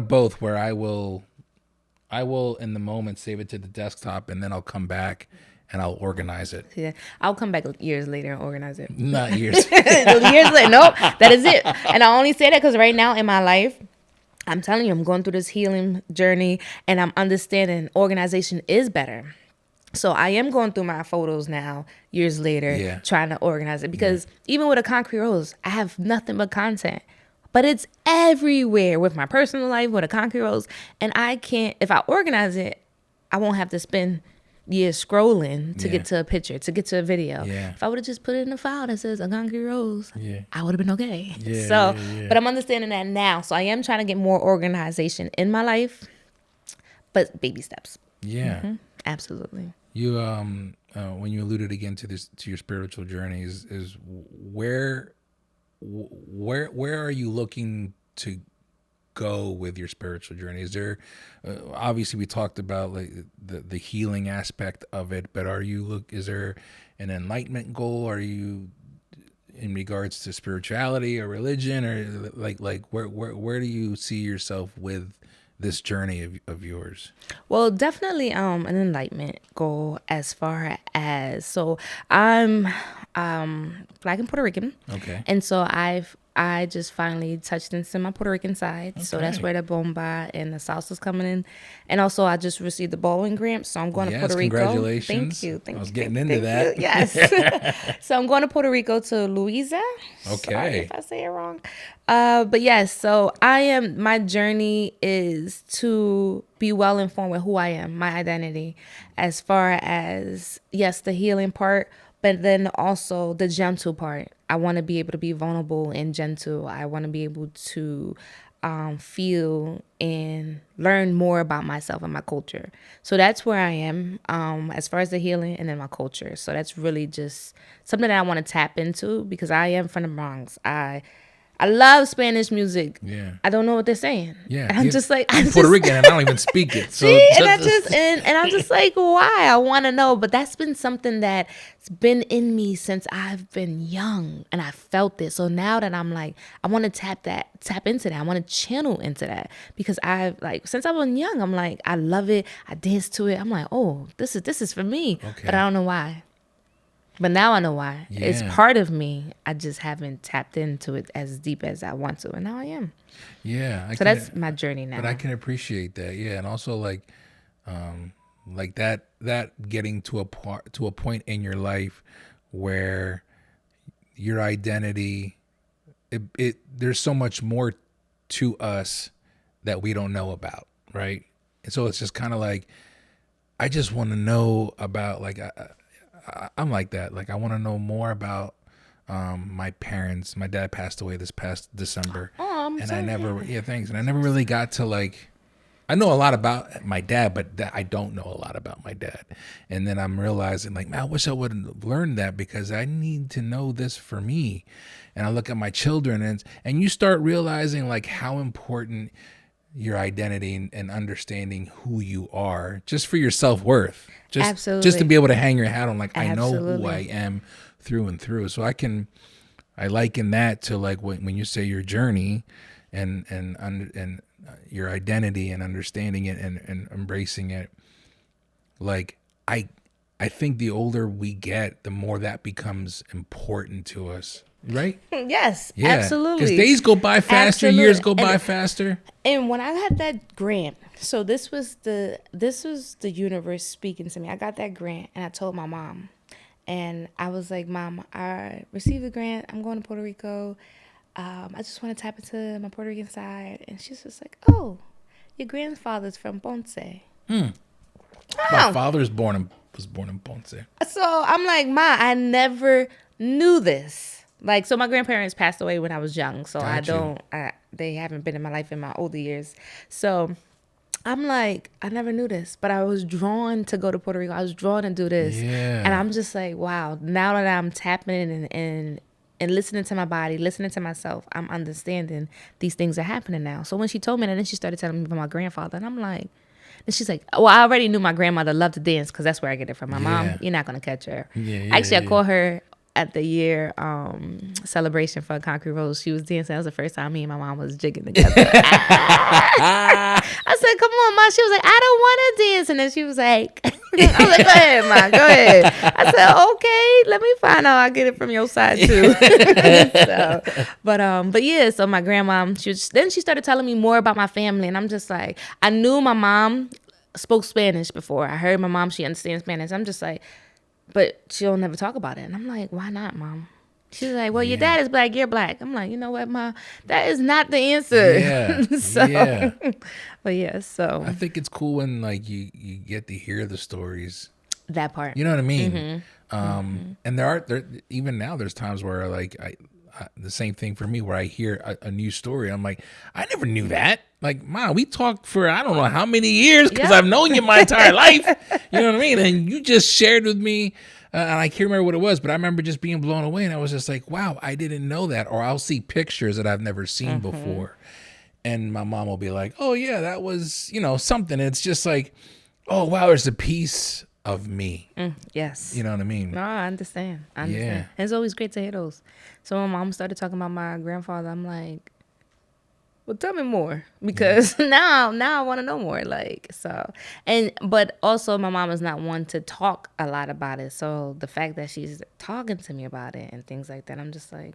both, where I will in the moment save it to the desktop, and then I'll come back and I'll organize it. Yeah, I'll come back years later and organize it. Not years. Years later, nope, that is it. And I only say that because right now in my life, I'm telling you, I'm going through this healing journey, and I'm understanding organization is better. So I am going through my photos now, years later, trying to organize it. Because even with a concrete rose, I have nothing but content. But it's everywhere with my personal life, with a concrete rose. And I can't, if I organize it, I won't have to spend years scrolling to get to a picture, to get to a video. Yeah. If I would have just put it in a file that says a concrete rose, I would have been okay. Yeah, but I'm understanding that now. So I am trying to get more organization in my life, but baby steps. Yeah. Mm-hmm. Absolutely. You when you alluded again to your spiritual journey, is where are you looking to go with your spiritual journey? Is there obviously we talked about like the healing aspect of it, but is there an enlightenment goal? Are you in regards to spirituality or religion, or like where do you see yourself with this journey of yours? Well, definitely an enlightenment goal, as far as, so I'm Black and Puerto Rican. Okay. And so I just finally touched into my Puerto Rican side. Okay. So that's where the bomba and the salsa's coming in. And also I just received the bowling grant, so I'm going to Puerto Rico. Congratulations. Thank you. I was getting into that. Yes. So I'm going to Puerto Rico, to Louisa. Okay. Sorry if I say it wrong. But yes, so my journey is to be well informed with who I am, my identity, as far as, yes, the healing part, but then also the gentle part. I want to be able to be vulnerable and gentle. I want to be able to feel and learn more about myself and my culture. So that's where I am as far as the healing, and then my culture. So that's really just something that I want to tap into, because I am from the Bronx. I love Spanish music. Yeah. I don't know what they're saying. Yeah. And I'm just like, I'm Puerto Rican and I don't even speak it. So see, and I'm just like, why? I want to know. But that's been something that's been in me since I've been young, and I felt it. So now that I'm like, I want to tap into that. I want to channel into that, because since I was young, I'm like, I love it. I dance to it. I'm like, oh, this is for me. Okay. But I don't know why. But now I know why. Yeah. It's part of me. I just haven't tapped into it as deep as I want to, and now I am. Yeah. So that's my journey now. But I can appreciate that. Yeah, and also like that getting to a point in your life where your identity, there's so much more to us that we don't know about, right? And so it's just kind of like, I just want to know about, like, I'm like that. Like, I want to know more about my dad passed away this past December. Oh, I'm and sorry. I never, thanks. And I never really got to like, I know a lot about my dad, but I don't know a lot about my dad. And then I'm realizing like, man, I wish I would have learned that because I need to know this for me. And I look at my children and you start realizing like how important your identity and understanding who you are just for your self-worth. Absolutely. Just to be able to hang your hat on like, I know Absolutely. who I am through and through. So I liken that to like when you say your journey and your identity and understanding it and embracing it. Like I think the older we get, the more that becomes important to us. Right? Yes, Yeah. absolutely. Because days go by faster, Absolutely. years go by faster. And when I had that grant, so this was the universe speaking to me. I got that grant and I told my mom. And I was like, Mom, I received the grant. I'm going to Puerto Rico. I just want to tap into my Puerto Rican side. And she's just like, oh, your grandfather's from Ponce. My father was born in Ponce. So I'm like, Ma, I never knew this. Like, so my grandparents passed away when I was young. So they haven't been in my life in my older years. So I'm like, I never knew this, but I was drawn to go to Puerto Rico. I was drawn to do this. Yeah. And I'm just like, wow, now that I'm tapping in and listening to my body, listening to myself, I'm understanding these things are happening now. So when she told me that, then she started telling me about my grandfather. And I'm like, and she's like, well, I already knew my grandmother loved to dance because that's where I get it from. My mom, you're not going to catch her. Actually, I called her at the year celebration for Concrete Rose. She was dancing. That was the first time me and my mom was jigging together. I said, come on, Ma. She was like, I don't want to dance. And then she was like, I was like, go ahead, Ma, go ahead. I said, okay, let me find out. I'll get it from your side too. But yeah, so my grandma, then she started telling me more about my family. And I'm just like, I knew my mom spoke Spanish before. I heard my mom, she understands Spanish. I'm just like, but she'll never talk about it. And I'm like, why not, Mom? She's like, well, your dad is black, you're black. I'm like, you know what, Ma? That is not the answer. Yeah. But yeah, so. I think it's cool when like you get to hear the stories. That part. You know what I mean? And there even now there's times where like I the same thing for me where I hear a new story. I'm like, I never knew that. Like, Mom, we talked for I don't know how many years because I've known you my entire life. You know what I mean? And you just shared with me, and I can't remember what it was, but I remember just being blown away. And I was just like, wow, I didn't know that. Or I'll see pictures that I've never seen before. And my mom will be like, oh, yeah, that was, something. And it's just like, oh, wow, there's a piece of me. Yes. You know what I mean? No, I understand. Yeah. And it's always great to hear those. So when Mom started talking about my grandfather, I'm like, well, tell me more, because now I want to know more. Like, so, but also my mom is not one to talk a lot about it. So the fact that she's talking to me about it and things like that, I'm just like,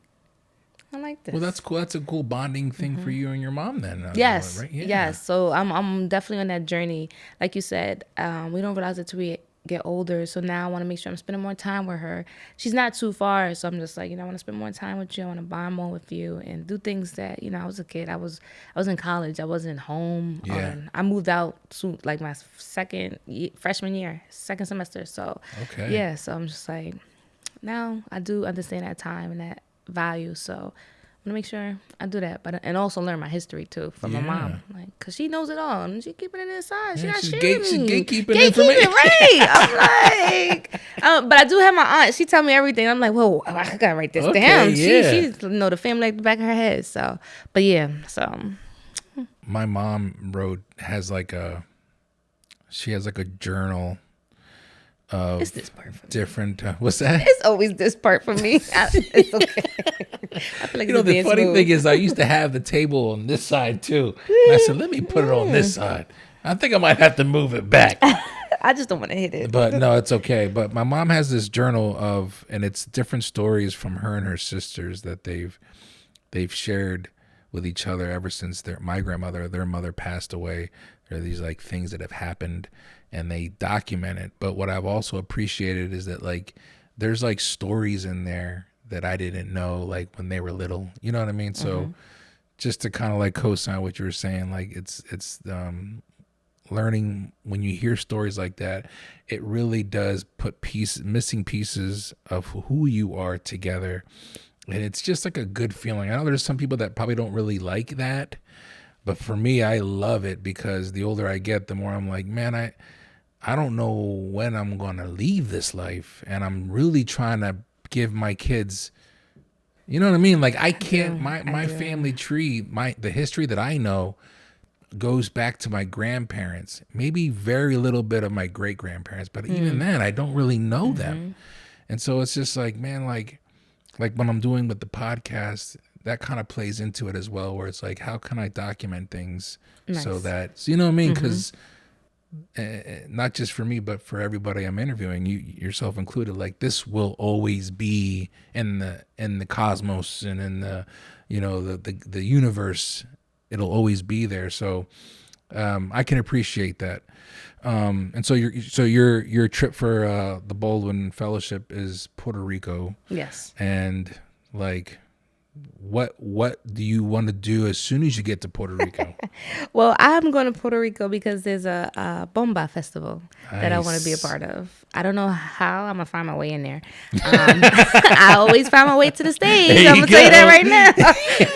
I like this. Well, that's cool. That's a cool bonding thing for you and your mom then. Yes. Right? Yeah. Yes. So I'm definitely on that journey. Like you said, we don't realize it till we get older. So now I want to make sure I'm spending more time with her. She's not too far. So I'm just like, I want to spend more time with you. I want to bond more with you and do things that, I was a kid. I was in college. I wasn't home. Yeah. I moved out soon, like my freshman year, second semester. So yeah. So I'm just like, now I do understand that time and that value. So I'm gonna make sure I do that, and also learn my history too from my mom, like, cause she knows it all and she keeping it inside. She's gatekeeping information. Right? I'm like, but I do have my aunt. She tell me everything. I'm like, whoa, I gotta write this down. She know the family like the back of her head. So, but yeah, so my mom has like a journal of it's this part for me. Different. What's that? It's always this part for me. It's okay. I feel like the funny thing is, I used to have the table on this side too. And I said, let me put it on this side. I think I might have to move it back. I just don't want to hit it. But no, it's okay. But my mom has this journal and it's different stories from her and her sisters that they've shared with each other ever since their mother passed away. There are these like things that have happened and they document it. But what I've also appreciated is that like there's like stories in there that I didn't know like when they were little. You know what I mean? So just to kind of like co-sign what you were saying, like it's learning when you hear stories like that, it really does put missing pieces of who you are together. And it's just like a good feeling. I know there's some people that probably don't really like that, but for me, I love it because the older I get, the more I'm like, man, I don't know when I'm going to leave this life. And I'm really trying to give my kids, you know what I mean? Like I can't, my family tree, the history that I know goes back to my grandparents, maybe very little bit of my great grandparents, but even then I don't really know them. And so it's just like, man, like when I'm doing with the podcast, that kind of plays into it as well, where it's like, how can I document things so you know what I mean? Because not just for me, but for everybody I'm interviewing, you yourself included, like this will always be in the cosmos and in the, you know, the universe. It'll always be there. So I can appreciate that. And so your trip for the Baldwin Fellowship is Puerto Rico. Yes. And like, what do you want to do as soon as you get to Puerto Rico? Well, I'm going to Puerto Rico because there's a bomba festival that I want to be a part of. I don't know how I'm gonna find my way in there. I always find my way to the stage. I'm gonna tell you that right now.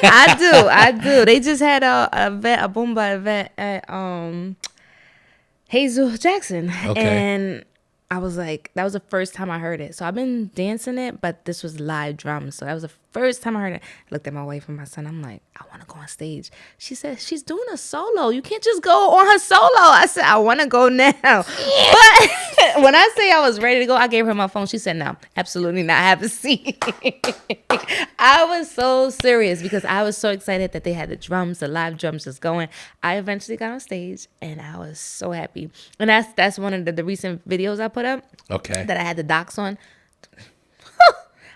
I do. They just had a bomba event at Hazel Jackson, and I was like, that was the first time I heard it. So I've been dancing it, but this was live drums. So that was the first time I heard it. I looked at my wife and my son. I'm like, I want to go on stage. She said, she's doing a solo. You can't just go on her solo. I said, I want to go now. But when I say I was ready to go, I gave her my phone. She said, no, absolutely not. I have a seat. I was so serious because I was so excited that they had the live drums just going. I eventually got on stage and I was so happy. And that's one of the recent videos I put up. Okay. That I had the docs on.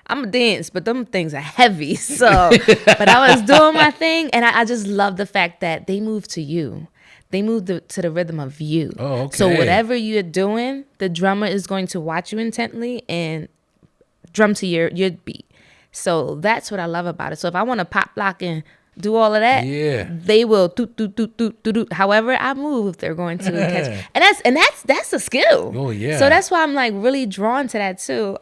I'm a dance, but them things are heavy. So, but I was doing my thing, and I just love the fact that they move to you. They move to the rhythm of you. Oh, okay. So whatever you're doing, the drummer is going to watch you intently and drum to your beat. So that's what I love about it. So if I want to pop lock and do all of that, they will do. However I move, they're going to catch. And that's a skill. Oh yeah. So that's why I'm like really drawn to that too.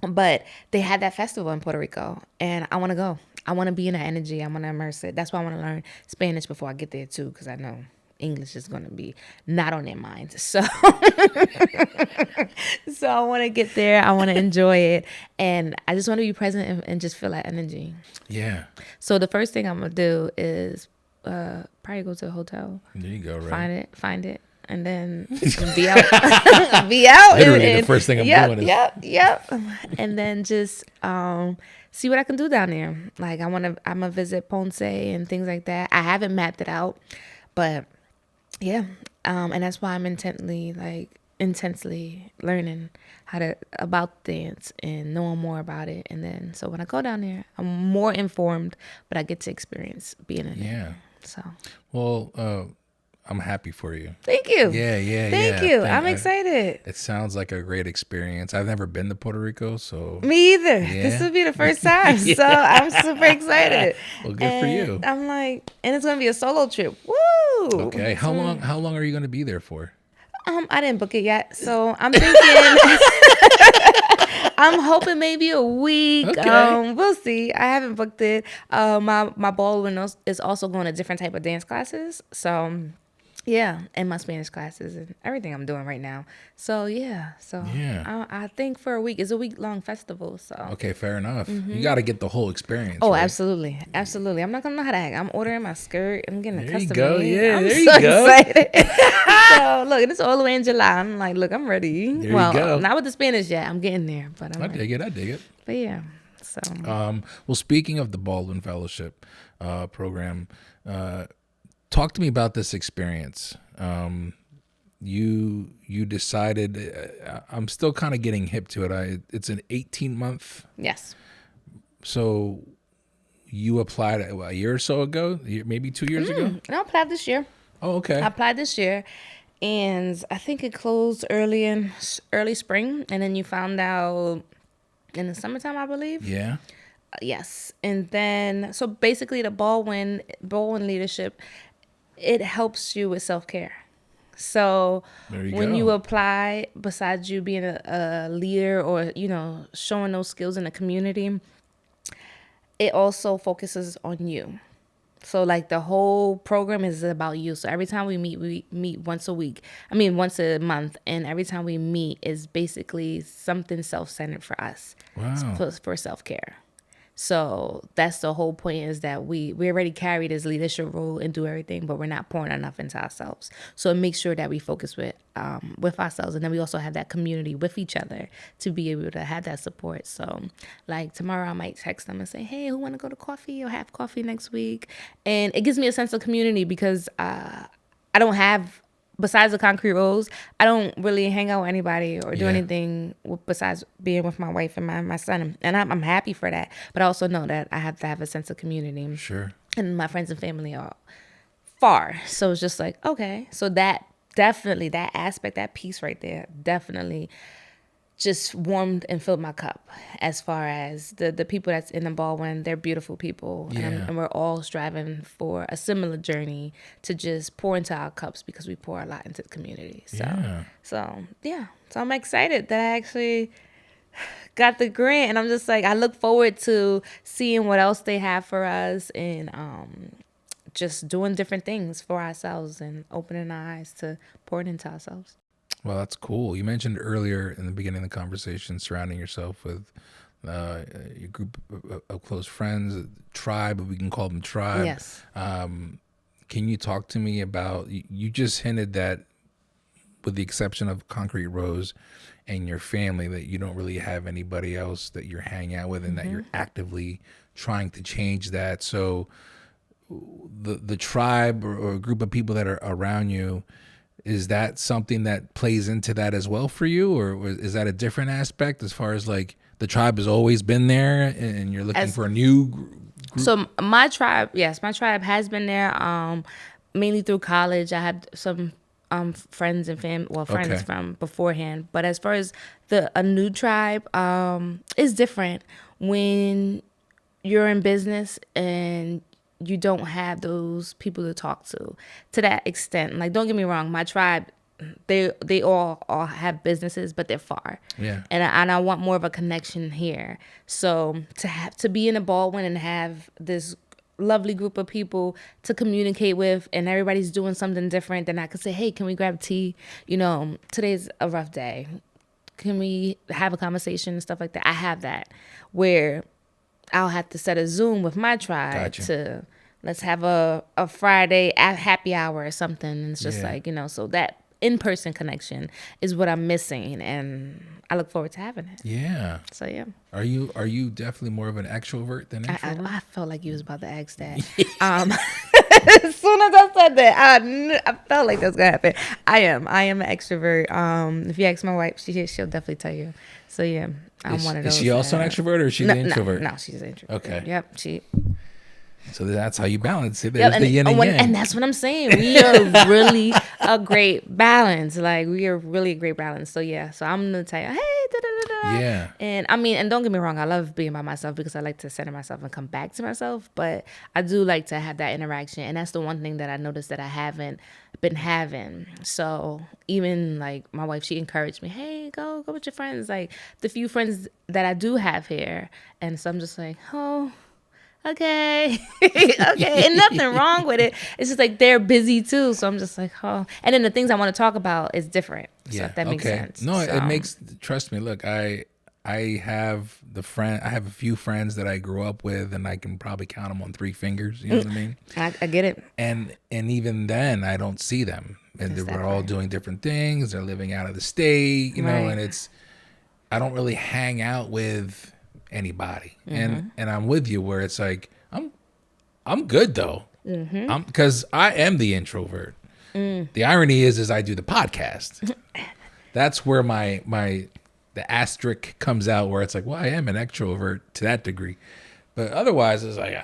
But they had that festival in Puerto Rico, and I want to go. I want to be in that energy. I want to immerse it. That's why I want to learn Spanish before I get there too, because I know English is going to be not on their minds. So, so I want to get there. I want to enjoy it, and I just want to be present and just feel that energy. Yeah. So the first thing I'm gonna do is probably go to a hotel. There you go. Right. Find it. And then be out. Be out. Literally the first thing I'm doing is. Yep. And then just see what I can do down there. Like I'm gonna visit Ponce and things like that. I haven't mapped it out, but yeah. And that's why I'm intensely learning about dance and knowing more about it. And then so when I go down there, I'm more informed, but I get to experience being in it. Yeah. So. Well, I'm happy for you. Thank you. Yeah. Thank you. I'm excited. It sounds like a great experience. I've never been to Puerto Rico, so. Me either. Yeah. This will be the first time. So I'm super excited. Well, good for you. I'm like, and it's going to be a solo trip. Woo! Okay. How long are you going to be there for? I didn't book it yet. So I'm thinking, I'm hoping maybe a week. Okay. We'll see. I haven't booked it. My Baldwin is also going to different type of dance classes. So yeah, and my Spanish classes and everything I'm doing right now. So yeah, I think for a week. It's a week-long festival. So okay, fair enough. You got to get the whole experience. Oh, right? absolutely. I'm not gonna know how to act. I'm ordering my skirt. I'm getting a custom There you go. made. Yeah, I'm there so you go. excited. So look, it's all the way in July. I'm like, look, I'm ready. There you go. Not with the Spanish yet. I'm getting there, but I dig it. But yeah. So well, speaking of the Baldwin Fellowship program, talk to me about this experience. You decided. I'm still kind of getting hip to it. It's an 18-month. Yes. So you applied a year or so ago, maybe 2 years ago. No, I applied this year. Oh, okay. I applied this year, and I think it closed early spring, and then you found out in the summertime, I believe. Yeah. Yes, and then so basically the Baldwin leadership, it helps you with self-care. So when you apply, besides you being a leader or, showing those skills in the community, it also focuses on you. So like the whole program is about you. So every time we meet once a week. I mean, once a month. And every time we meet is basically something self-centered for us. Wow. For self-care. So that's the whole point, is that we already carry this leadership role and do everything, but we're not pouring enough into ourselves. So it makes sure that we focus with ourselves. And then we also have that community with each other to be able to have that support. So like tomorrow I might text them and say, hey, who want to go to coffee or have coffee next week? And it gives me a sense of community, because I don't have, besides the concrete rose, I don't really hang out with anybody or do anything besides being with my wife and my son. And I'm happy for that. But I also know that I have to have a sense of community. Sure. And my friends and family are far. So it's just like, okay. So that definitely, that aspect, that piece right there, definitely just warmed and filled my cup. As far as the people that's in the Baldwin, they're beautiful people. And we're all striving for a similar journey to just pour into our cups, because we pour a lot into the community. So I'm excited that I actually got the grant, and I'm just like, I look forward to seeing what else they have for us, and just doing different things for ourselves and opening our eyes to pouring into ourselves. Well, that's cool. You mentioned earlier in the beginning of the conversation surrounding yourself with your group of close friends, tribe, we can call them tribe. Yes. Can you talk to me about, you just hinted that with the exception of Concrete Rose and your family, that you don't really have anybody else that you're hanging out with, and that you're actively trying to change that. So the tribe or a group of people that are around you, is that something that plays into that as well for you, or is that a different aspect, as far as like the tribe has always been there and you're looking for a new group? So my tribe has been there, mainly through college. I had some friends and friends from beforehand. But as far as a new tribe, is different when you're in business and you don't have those people to talk to that extent. Like, don't get me wrong, my tribe, they all have businesses, but they're far. Yeah. And I want more of a connection here. So to be in a Baldwin and have this lovely group of people to communicate with, and everybody's doing something different, then I could say, hey, can we grab tea? Today's a rough day. Can we have a conversation and stuff like that? I have that, where I'll have to set a Zoom with my tribe to let's have a Friday happy hour or something. And it's just like, so that in-person connection is what I'm missing, and I look forward to having it. Yeah. So yeah. Are you definitely more of an extrovert than introvert? I felt like you was about to ask that. As soon as I said that, I felt like that was gonna happen. I am an extrovert. If you ask my wife, she'll definitely tell you. So yeah, I'm one of those. Is she also an extrovert, or is she the introvert? No, she's an introvert. Okay. Yep. So that's how you balance it. There's the yin and yang. And that's what I'm saying. We are really a great balance. Like, we are really a great balance. So yeah. So I'm gonna tell you, hey, da-da-da-da. Yeah. And I mean, and don't get me wrong, I love being by myself, because I like to center myself and come back to myself. But I do like to have that interaction, and that's the one thing that I noticed that I haven't been having. So even like my wife, she encouraged me, hey, go with your friends. Like, the few friends that I do have here, and so I'm just like, oh. Okay. And nothing wrong with it. It's just like they're busy too. So I'm just like, oh. And then the things I want to talk about is different. So if that makes sense. No, it makes, trust me, look, I have a few friends that I grew up with, and I can probably count them on 3 fingers. You know what I mean? I get it. And even then I don't see them. And we're all doing different things. They're living out of the state, you know, and I don't really hang out with anybody. And I'm with you, where it's like I'm good though, because I am the introvert. The irony is I do the podcast. That's where the asterisk comes out, where it's like, well, I am an extrovert to that degree, but otherwise it's like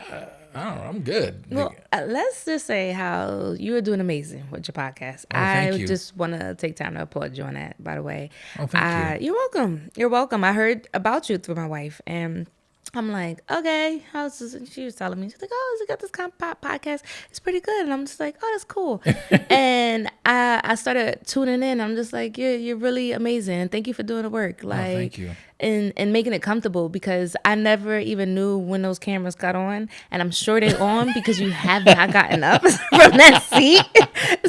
I don't know, I'm good. Well, let's just say how you are doing amazing with your podcast. Thank you. Just want to take time to applaud you on that, by the way. Oh, thank you. You're welcome. You're welcome. I heard about you through my wife, and I'm like, okay. She was telling me, she's like, oh, you got this podcast. It's pretty good. And I'm just like, oh, that's cool. And I started tuning in. I'm just like, you're really amazing. And thank you for doing the work. Like, thank you. and making it comfortable, because I never even knew when those cameras got on, and I'm sure they're on because you have not gotten up from that seat.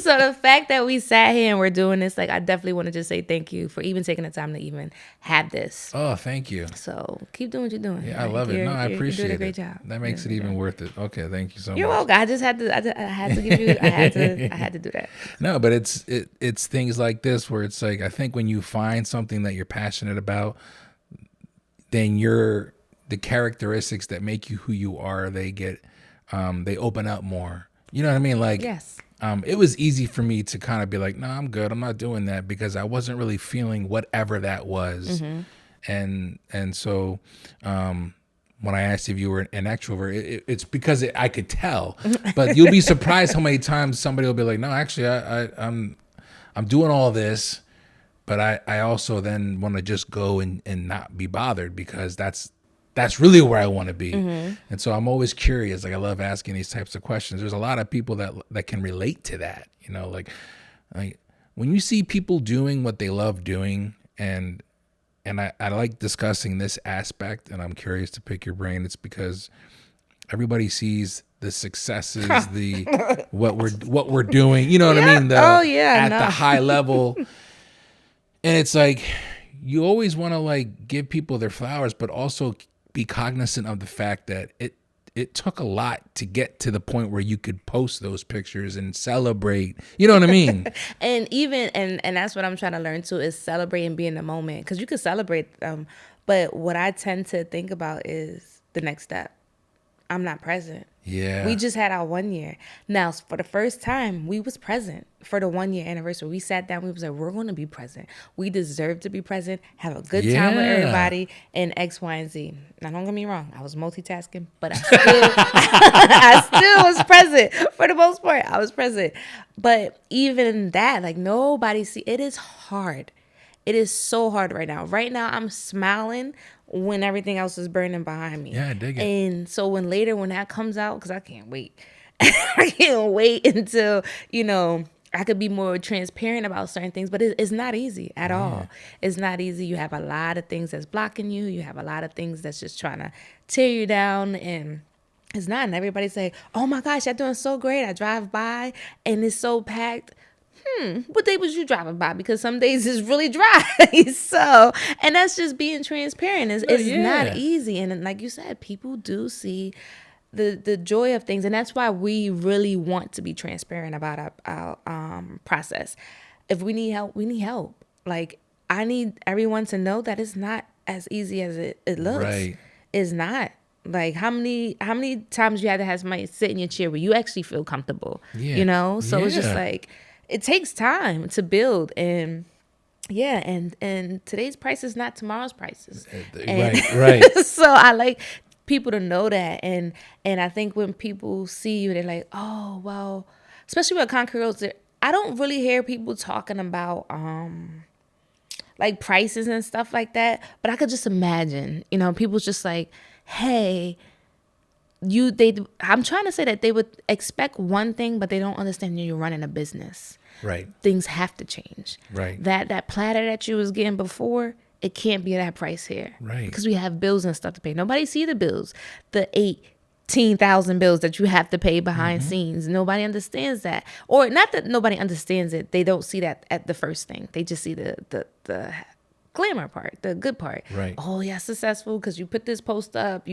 So the fact that we sat here and we're doing this, like, I definitely want to just say thank you for even taking the time to even have this. Oh, thank you. So keep doing what you're doing. Yeah, I love it. No, I appreciate it. You're doing a great job. That makes it even worth it. Okay, thank you so much. You're welcome. I just had to. I had to give you. I had to do that. No, but it's things like this where it's like, I think when you find something that you're passionate about, then the characteristics that make you who you are, they open up more. You know what I mean? Like, yes. It was easy for me to kind of be like, no, I'm good. I'm not doing that, because I wasn't really feeling whatever that was. And so when I asked if you were an extrovert, it's because I could tell. But you'll be surprised how many times somebody will be like, no, actually, I'm doing all this, but I also then want to just go and not be bothered, because that's really where I want to be. And so I'm always curious. Like, I love asking these types of questions. There's a lot of people that can relate to that, you know, like when you see people doing what they love doing, and I like discussing this aspect, and I'm curious to pick your brain. It's because everybody sees the successes, what we're doing, you know what I mean? At the high level. And it's like, you always want to like give people their flowers, but also be cognizant of the fact that it took a lot to get to the point where you could post those pictures and celebrate. You know what I mean? And even and that's what I'm trying to learn too, is celebrate and be in the moment, because you can celebrate but what I tend to think about is the next step. I'm not present. Yeah. We just had our 1 year. Now, for the first time, we was present for the 1 year anniversary. We sat down. We was like, we're going to be present. We deserve to be present, have a good time with everybody, and X, Y, and Z. Now, don't get me wrong. I was multitasking, but I still was present. For the most part, I was present. But even that, like, nobody see. It is hard. It is so hard right now. Right now, I'm smiling when everything else is burning behind me. Yeah, I dig it. And so when that comes out, because I can't wait. I can't wait until, I could be more transparent about certain things, but it's not easy at all. It's not easy. You have a lot of things that's blocking you. You have a lot of things that's just trying to tear you down, and it's not. And everybody say, oh my gosh, you're doing so great. I drive by and it's so packed. What day was you driving by? Because some days it's really dry. So, and that's just being transparent. It's not easy. And like you said, people do see the joy of things. And that's why we really want to be transparent about our process. If we need help, we need help. Like, I need everyone to know that it's not as easy as it looks. Right. It's not. Like, how many times you had to have somebody sit in your chair where you actually feel comfortable, So it's just like, it takes time to build, and and today's price is not tomorrow's prices. Right. So I like people to know that, and I think when people see you, they're like, oh well, especially with concrete roads, I don't really hear people talking about like prices and stuff like that, but I could just imagine, people's just like, hey, I'm trying to say that they would expect one thing, but they don't understand you're running a business. Right. Things have to change. Right. That platter that you was getting before, it can't be that price here. Right. Because we have bills and stuff to pay. Nobody see the bills. The 18,000 bills that you have to pay behind scenes. Nobody understands that. Or not that nobody understands it. They don't see that at the first thing. They just see the glamour part, the good part. Right. Oh, yeah, successful because you put this post up.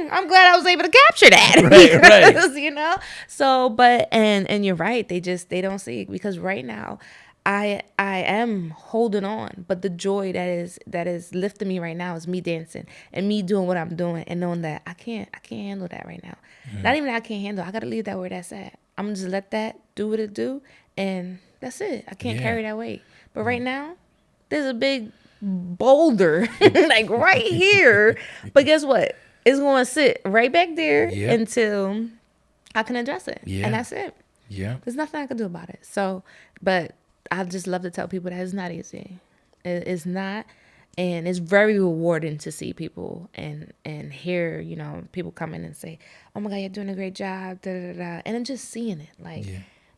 I'm glad I was able to capture that. Right. So, but and you're right. They don't see it, because right now I am holding on, but the joy that is lifting me right now is me dancing and me doing what I'm doing, and knowing that I can't handle that right now. Not even that I can't handle. I gotta leave that where that's at. I'm gonna just let that do what it do, and that's it. I can't carry that weight. But right now, there's a big boulder like right here. But guess what? It's going to sit right back there until I can address it. Yeah. And that's it. Yeah. There's nothing I can do about it. So, but I just love to tell people that it's not easy. It's not. And it's very rewarding to see people and hear, people come in and say, oh my God, you're doing a great job. Da, da, da. And then just seeing it, like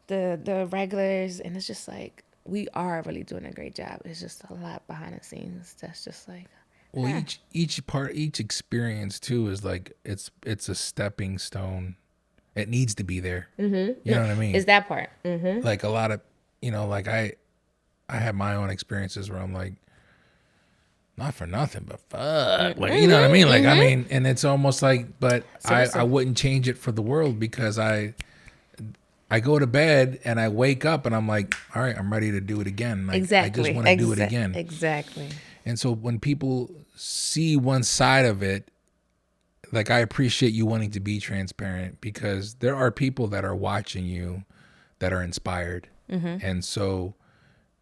the regulars. And it's just like, we are really doing a great job. It's just a lot behind the scenes. That's just like, well, each experience too is like it's a stepping stone. It needs to be there. You know what I mean? It's that part. Like a lot of, like I have my own experiences where I'm like, not for nothing, but fuck, like, you know what I mean? Like, I mean, and it's almost like, but I wouldn't change it for the world, because I go to bed and I wake up and I'm like, all right, I'm ready to do it again. Like, exactly. I just want to do it again. Exactly. And so when people see one side of it, like, I appreciate you wanting to be transparent, because there are people that are watching you that are inspired. And so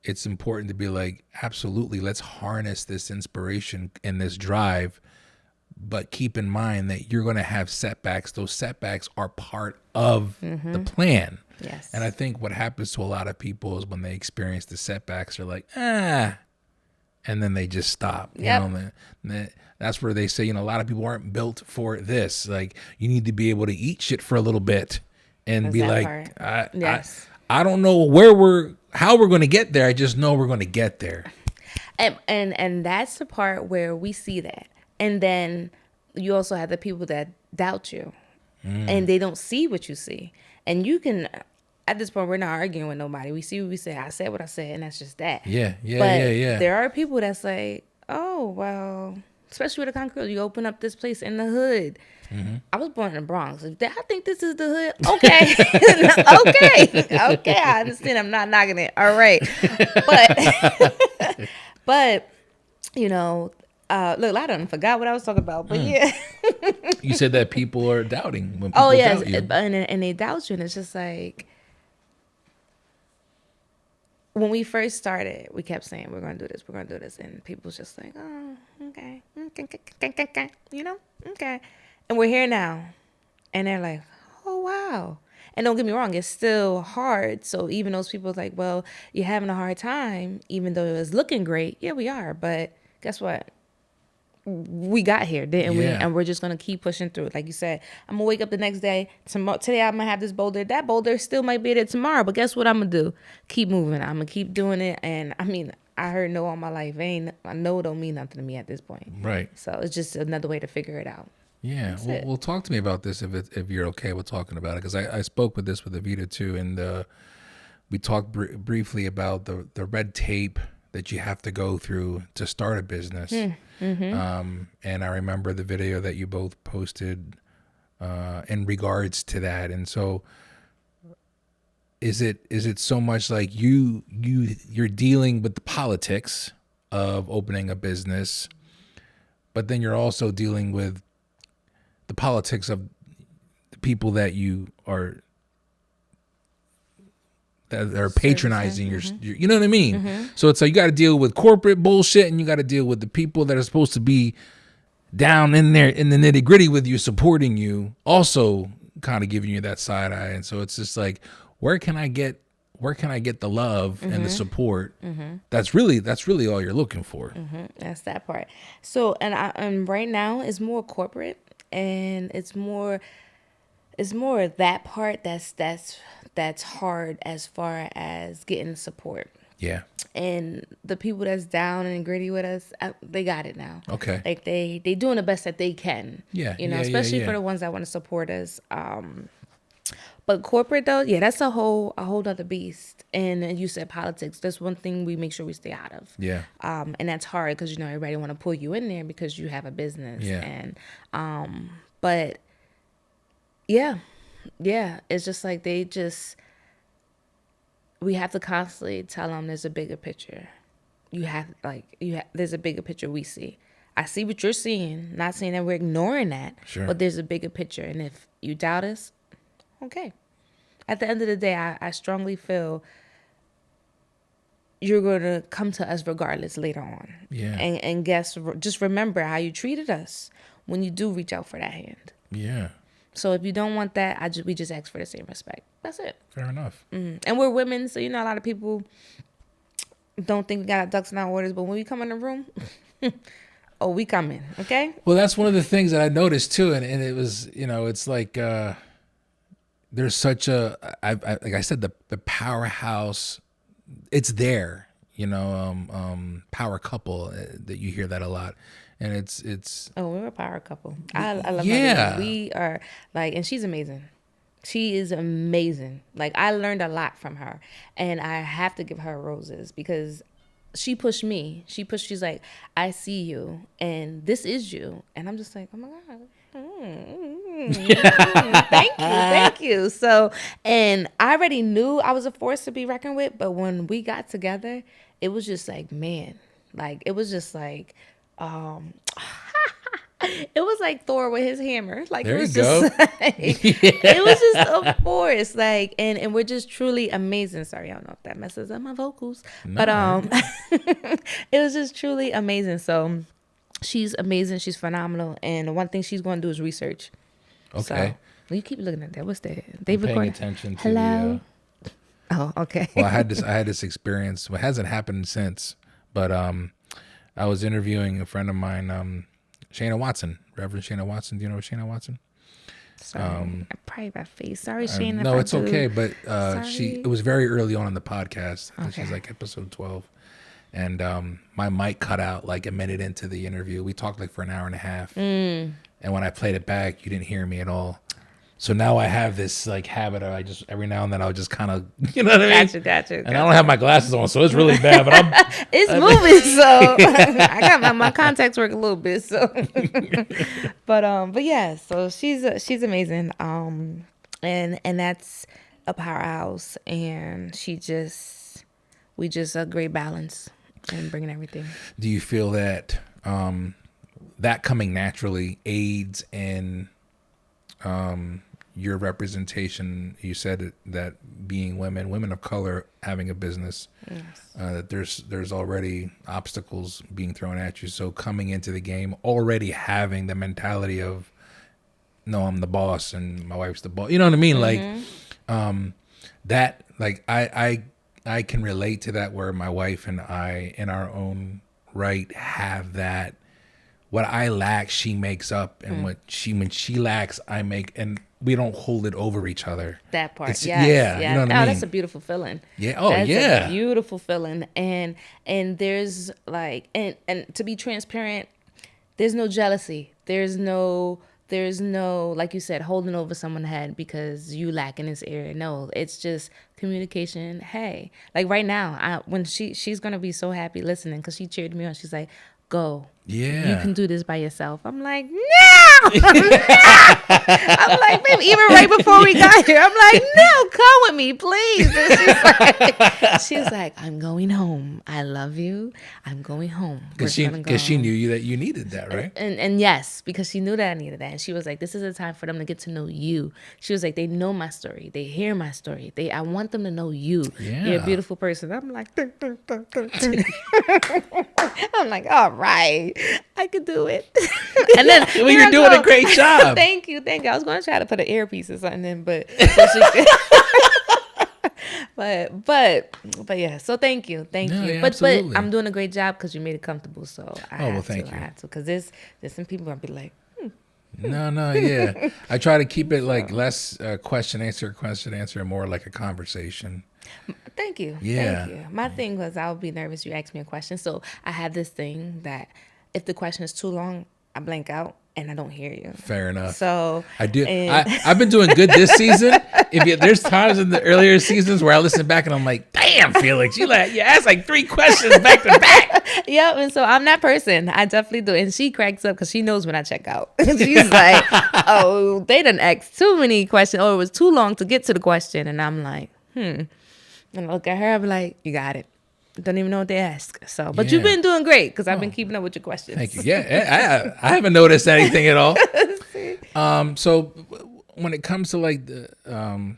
it's important to be like, absolutely, let's harness this inspiration and this drive, but keep in mind that you're going to have setbacks. Those setbacks are part of the plan. Yes. And I think what happens to a lot of people is when they experience the setbacks, they're like, and then they just stop. Yep. That's where they say, a lot of people aren't built for this. Like, you need to be able to eat shit for a little bit and be like, I don't know how we're going to get there. I just know we're going to get there. And that's the part where we see that. And then you also have the people that doubt you, and they don't see what you see. And you can, at this point, we're not arguing with nobody. We see what we say. I said what I said, and that's just that. Yeah. But there are people that's like, oh, well, especially with a concrete, you open up this place in the hood. I was born in the Bronx. I think this is the hood. Okay. Okay. I understand. I'm not knocking it. All right. But look, I done forgot what I was talking about. But yeah. You said that people are doubting. When people doubt you. And they doubt you. And it's just like, when we first started, we kept saying, we're going to do this, we're going to do this. And people's just like, oh, okay. Okay. And we're here now. And they're like, oh, wow. And don't get me wrong, it's still hard. So even those people like, well, you're having a hard time, even though it was looking great. Yeah, we are. But guess what? We got here, didn't we? And we're just going to keep pushing through. Like you said, I'm going to wake up the next day. Today I'm going to have this boulder. That boulder still might be there tomorrow. But guess what I'm going to do? Keep moving. I'm going to keep doing it. And I mean, I heard no all my life. I know don't mean nothing to me at this point. Right. So it's just another way to figure it out. Yeah. Well, talk to me about this if you're okay with talking about it. Because I spoke with E82, and we talked briefly about the red tape that you have to go through to start a business. And I remember the video that you both posted in regards to that. And so is it so much like you're dealing with the politics of opening a business, but then you're also dealing with the politics of the people that you are that are patronizing your, you know what I mean? So it's like you got to deal with corporate bullshit, and you got to deal with the people that are supposed to be down in there in the nitty gritty with you, supporting you, also kind of giving you that side eye. And so it's just like, where can I get the love and the support? That's really all you're looking for. That's that part. So, and right now it's more corporate, and it's more that part that's hard as far as getting support. Yeah. And the people that's down and gritty with us, they got it now. Okay. Like they doing the best that they can. Yeah. Especially for the ones that want to support us. But corporate though, that's a whole other beast. And you said politics. That's one thing we make sure we stay out of. Yeah. And that's hard because everybody want to pull you in there because you have a business. Yeah. And but yeah, it's just like we have to constantly tell them there's a bigger picture. There's a bigger picture we see. I see what you're seeing. Not saying that we're ignoring that, sure, but there's a bigger picture. And if you doubt us, okay. At the end of the day, I strongly feel you're going to come to us regardless later on. Yeah. And just remember how you treated us when you do reach out for that hand. Yeah. So if you don't want that, we just ask for the same respect. That's it. Fair enough. And we're women, so a lot of people don't think we got our ducks in our orders, but when we come in the room, oh, we coming, okay? Well, that's one of the things that I noticed too, and it was, it's like there's such a, like I said, the powerhouse it's there, power couple, that you hear that a lot. And it's we're a power couple. I love yeah. my baby. We are like, and she's amazing. She is amazing. Like, I learned a lot from her, and I have to give her roses because she pushed me. She's like, I see you, and this is you. And I'm just like, oh my God. Thank you. So, and I already knew I was a force to be reckoned with, but when we got together, it was just like, man, like, it was just like, it was like Thor with his hammer. Like, there it was you just go. like, it was just a force. Like, and we're just truly amazing. Sorry, I don't know if that messes up my vocals, No, but it was just truly amazing. So she's amazing. She's phenomenal. And the one thing she's going to do is research. Okay. So, well, you keep looking at that. What's that? I'm paying attention to Hello. Oh, okay. Well, I had this experience. Well, it hasn't happened since, but I was interviewing a friend of mine, Shana Watson, Reverend Shana Watson. Do you know Shana Watson? Sorry, probably by face. Sorry, Shana. No, it's okay. But it was very early on in the podcast. I think Okay. she's like episode 12, and my mic cut out like a minute into the interview. We talked like for an hour and a half, and when I played it back, you didn't hear me at all. So now I have this like habit of I just every now and then I'll just kind of, you know what I mean? Gotcha. And I don't have my glasses on, so it's really bad. But It's moving, so I got my contacts work a little bit. So, but yeah, so she's amazing. And that's a powerhouse, and we just a great balance and bringing everything. Do you feel that that coming naturally aids in your representation? You said that being women of color having a business, Yes. that there's already obstacles being thrown at you. So coming into the game already having the mentality of, no, I'm the boss and my wife's the boss. You know what I mean? Like that. Like I can relate to that, where my wife and I, in our own right, have that. What I lack, she makes up, and when she lacks, I make, and we don't hold it over each other. That part, yes. Yeah, you know what I mean? That's a beautiful feeling. Yeah. Oh, that's yeah. a beautiful feeling, and there's like, and to be transparent, there's no jealousy. There's no, like you said, holding over someone's head because you lack in this area. No, it's just communication. Hey, like right now, when she's gonna be so happy listening because she cheered me on. She's like, go. Yeah. You can do this by yourself. I'm like, no. I'm like, baby, even right before we got here, I'm like, no, come with me, please. And she's like, I'm going home. I love you. I'm going home. Because she knew that you needed that, right? And yes, because she knew that I needed that. And she was like, this is a time for them to get to know you. She was like, they know my story. They hear my story. I want them to know you. Yeah. You're a beautiful person. I'm like, I'm like, all right, I could do it. And then well, you're doing a great job. Thank you. I was going to try to put an earpiece or something in, but so she could. But yeah. So thank you. Yeah, but absolutely. I'm doing a great job because you made it comfortable. So I have thank to. you. I have to, because there's some people I'll be like, No, yeah. I try to keep it like less question answer, and more like a conversation. Thank you. Yeah. Thank you. My thing was I would be nervous you ask me a question. So I have this thing that if the question is too long, I blank out and I don't hear you. Fair enough. So I do. I've been doing good this season. There's times in the earlier seasons where I listen back and I'm like, damn, Felix, you asked like 3 questions back to back. Yep. And so I'm that person. I definitely do. And she cracks up because she knows when I check out. She's like, oh, they done asked too many questions, or it was too long to get to the question. And I'm like, And I look at her, I'm like, you got it. Don't even know what they ask. So, but you've been doing great because I've been keeping up with your questions. Thank you. Yeah, I haven't noticed anything at all. So when it comes to like the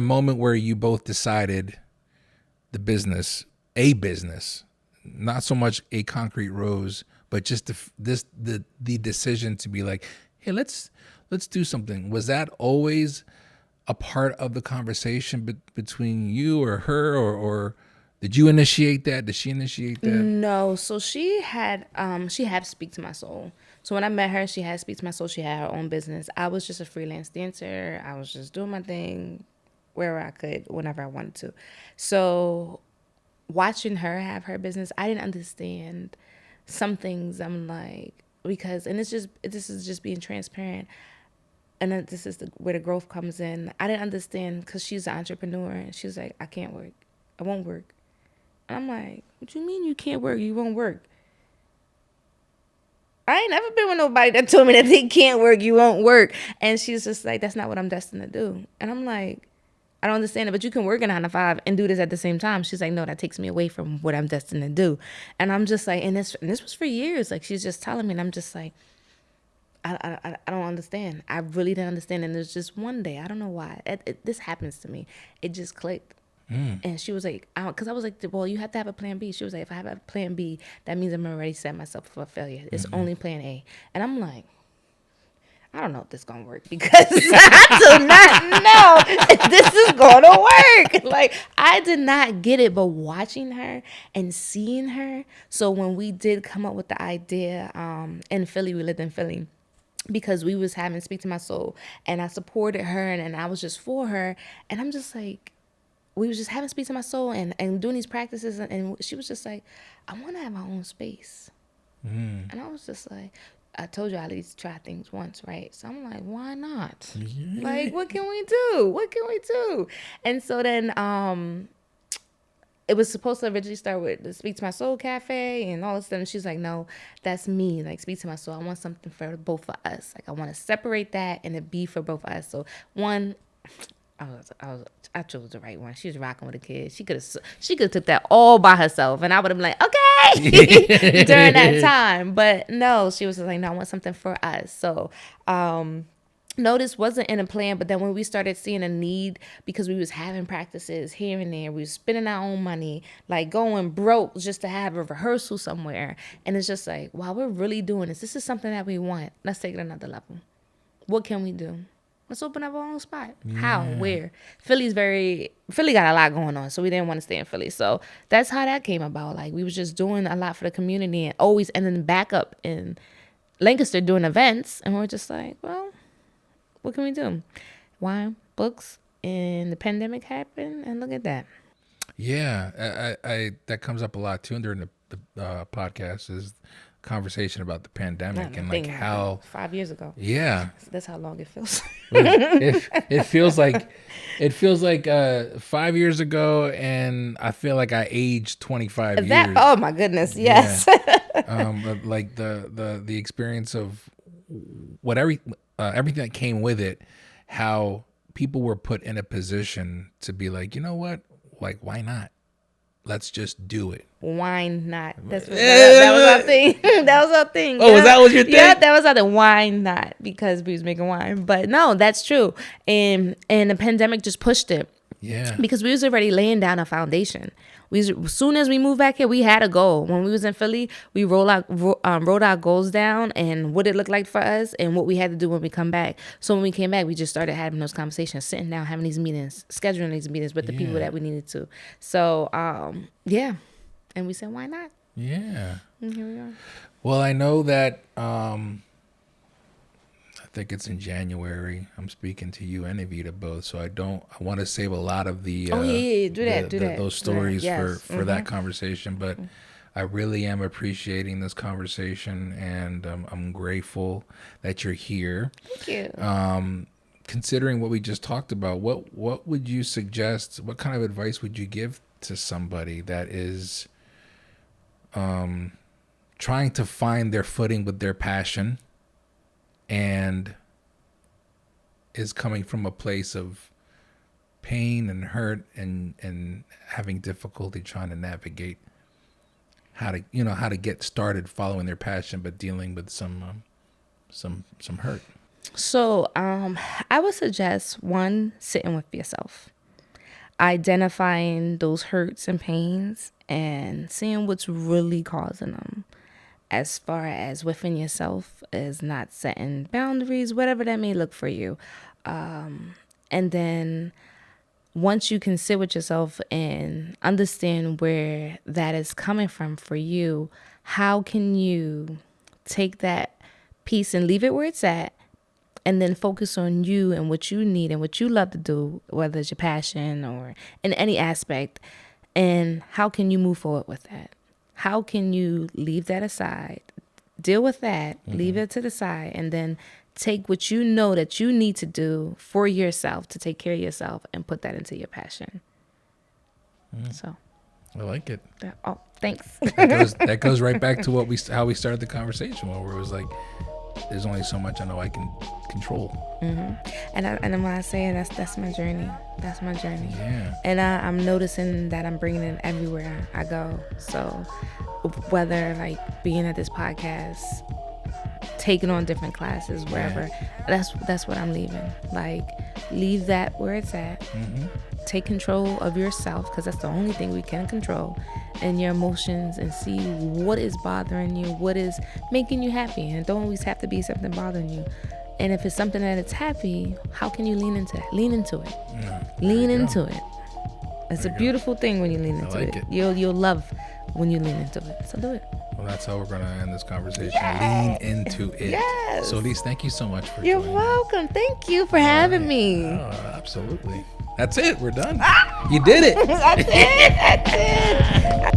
moment where you both decided a business, not so much a concrete rose, but just the decision to be like, hey, let's do something. Was that always a part of the conversation between you or her, or did you initiate that? Did she initiate that? No. So she had Speak to My Soul. So when I met her, she had Speak to My Soul. She had her own business. I was just a freelance dancer. I was just doing my thing, wherever I could, whenever I wanted to. So watching her have her business, I didn't understand some things. I'm like, because, and this is just being transparent. And then this is where the growth comes in. I didn't understand because she's an entrepreneur and she's like, I can't work. I won't work. And I'm like, what you mean you can't work? You won't work. I ain't never been with nobody that told me that they can't work, you won't work. And she's just like, that's not what I'm destined to do. And I'm like, I don't understand it, but you can work a 9 to 5 and do this at the same time. She's like, no, that takes me away from what I'm destined to do. And I'm just like, and this was for years. Like, she's just telling me, and I'm just like, I don't understand. I really didn't understand. And there's just one day, I don't know why, this happens to me. It just clicked. And she was like, because I was like, well, you have to have a plan B. She was like, if I have a plan B, that means I'm already set myself for failure. It's only plan A. And I'm like, I don't know if this is going to work because I do not know if this is going to work. Like, I did not get it, but watching her and seeing her. So when we did come up with the idea in Philly, we lived in Philly, because we was having Speak to My Soul, and I supported her, and I was just for her. And I'm just like, we was just having Speak to My Soul and doing these practices, and she was just like, I want to have my own space. And I was just like, I told you I at least try things once, right? So I'm like, why not? Yeah. Like, what can we do? What can we do? And so then it was supposed to originally start with the Speak to My Soul Cafe and all this stuff. And she's like, no, that's me. Like, Speak to My Soul. I want something for both of us. Like, I want to separate that and it be for both of us. So one, I chose the right one. She was rocking with a kid. She could have took that all by herself, and I would have been like, okay, during that time. But no, she was just like, no, I want something for us. So, no, this wasn't in a plan. But then when we started seeing a need, because we was having practices here and there, we was spending our own money, like going broke just to have a rehearsal somewhere. And it's just like, wow, we're really doing this. This is something that we want. Let's take it another level. What can we do? Let's open up our own spot. Yeah. How? Where? Philly got a lot going on, so we didn't want to stay in Philly. So that's how that came about. Like, we was just doing a lot for the community and always ending back up in Lancaster doing events. And we're just like, well, what can we do? Wine, books, and the pandemic happened, and look at that. Yeah, I that comes up a lot too during the podcast, is conversation about the pandemic and like how 5 years ago. Yeah, that's how long it feels. it feels like 5 years ago, and I feel like I aged 25 years. Oh my goodness, yes. Yeah. Like the experience of everything that came with it, how people were put in a position to be like, you know what, like, why not? Let's just do it. Why not? That was our thing. That was our thing. Oh, was that what your thing? Yeah, that was our thing. Why not? Because we was making wine. But no, that's true. And the pandemic just pushed it. Yeah. Because we was already laying down a foundation. As soon as we moved back here, we had a goal. When we was in Philly, we wrote our goals down and what it looked like for us and what we had to do when we come back. So when we came back, we just started having those conversations, sitting down, having these meetings, scheduling these meetings with the people that we needed to. So, yeah. And we said, why not? Yeah. And here we are. Well, I know that I think it's in January. I'm speaking to you and Evita both, so I want to save a lot of the do that. Those stories Yes. for that conversation. But I really am appreciating this conversation, and I'm grateful that you're here. Thank you. Considering what we just talked about, what would you suggest? What kind of advice would you give to somebody that is trying to find their footing with their passion and is coming from a place of pain and hurt and having difficulty trying to navigate how to get started following their passion, but dealing with some hurt? So I would suggest, one, sitting with yourself, identifying those hurts and pains and seeing what's really causing them. As far as within yourself, is not setting boundaries, whatever that may look for you. And then once you can sit with yourself and understand where that is coming from for you, how can you take that piece and leave it where it's at and then focus on you and what you need and what you love to do, whether it's your passion or in any aspect. And how can you move forward with that? How can you leave that aside, deal with that, leave it to the side, and then take what you know that you need to do for yourself to take care of yourself and put that into your passion. So I like it. Oh, thanks. That goes right back to how we started the conversation, where it was like, there's only so much I know I can control. And when I say it, that's my journey. That's my journey. Yeah. And I'm noticing that I'm bringing it everywhere I go. So whether like being at this podcast, taking on different classes, wherever, that's what I'm leaving. Like, leave that where it's at. Take control of yourself, because that's the only thing we can control, and your emotions, and see what is bothering you, what is making you happy. And it don't always have to be something bothering you. And if it's something that it's happy, how can you lean into that? Lean into it. Lean into it. It's a beautiful thing when you lean into it. You'll love when you lean into it. So do it. Well, that's how we're going to end this conversation. Yes. Lean into it. Yes. Solise, thank you so much for You're joining welcome. Thank you for having me. Oh, absolutely. That's it. We're done. You did it. I did.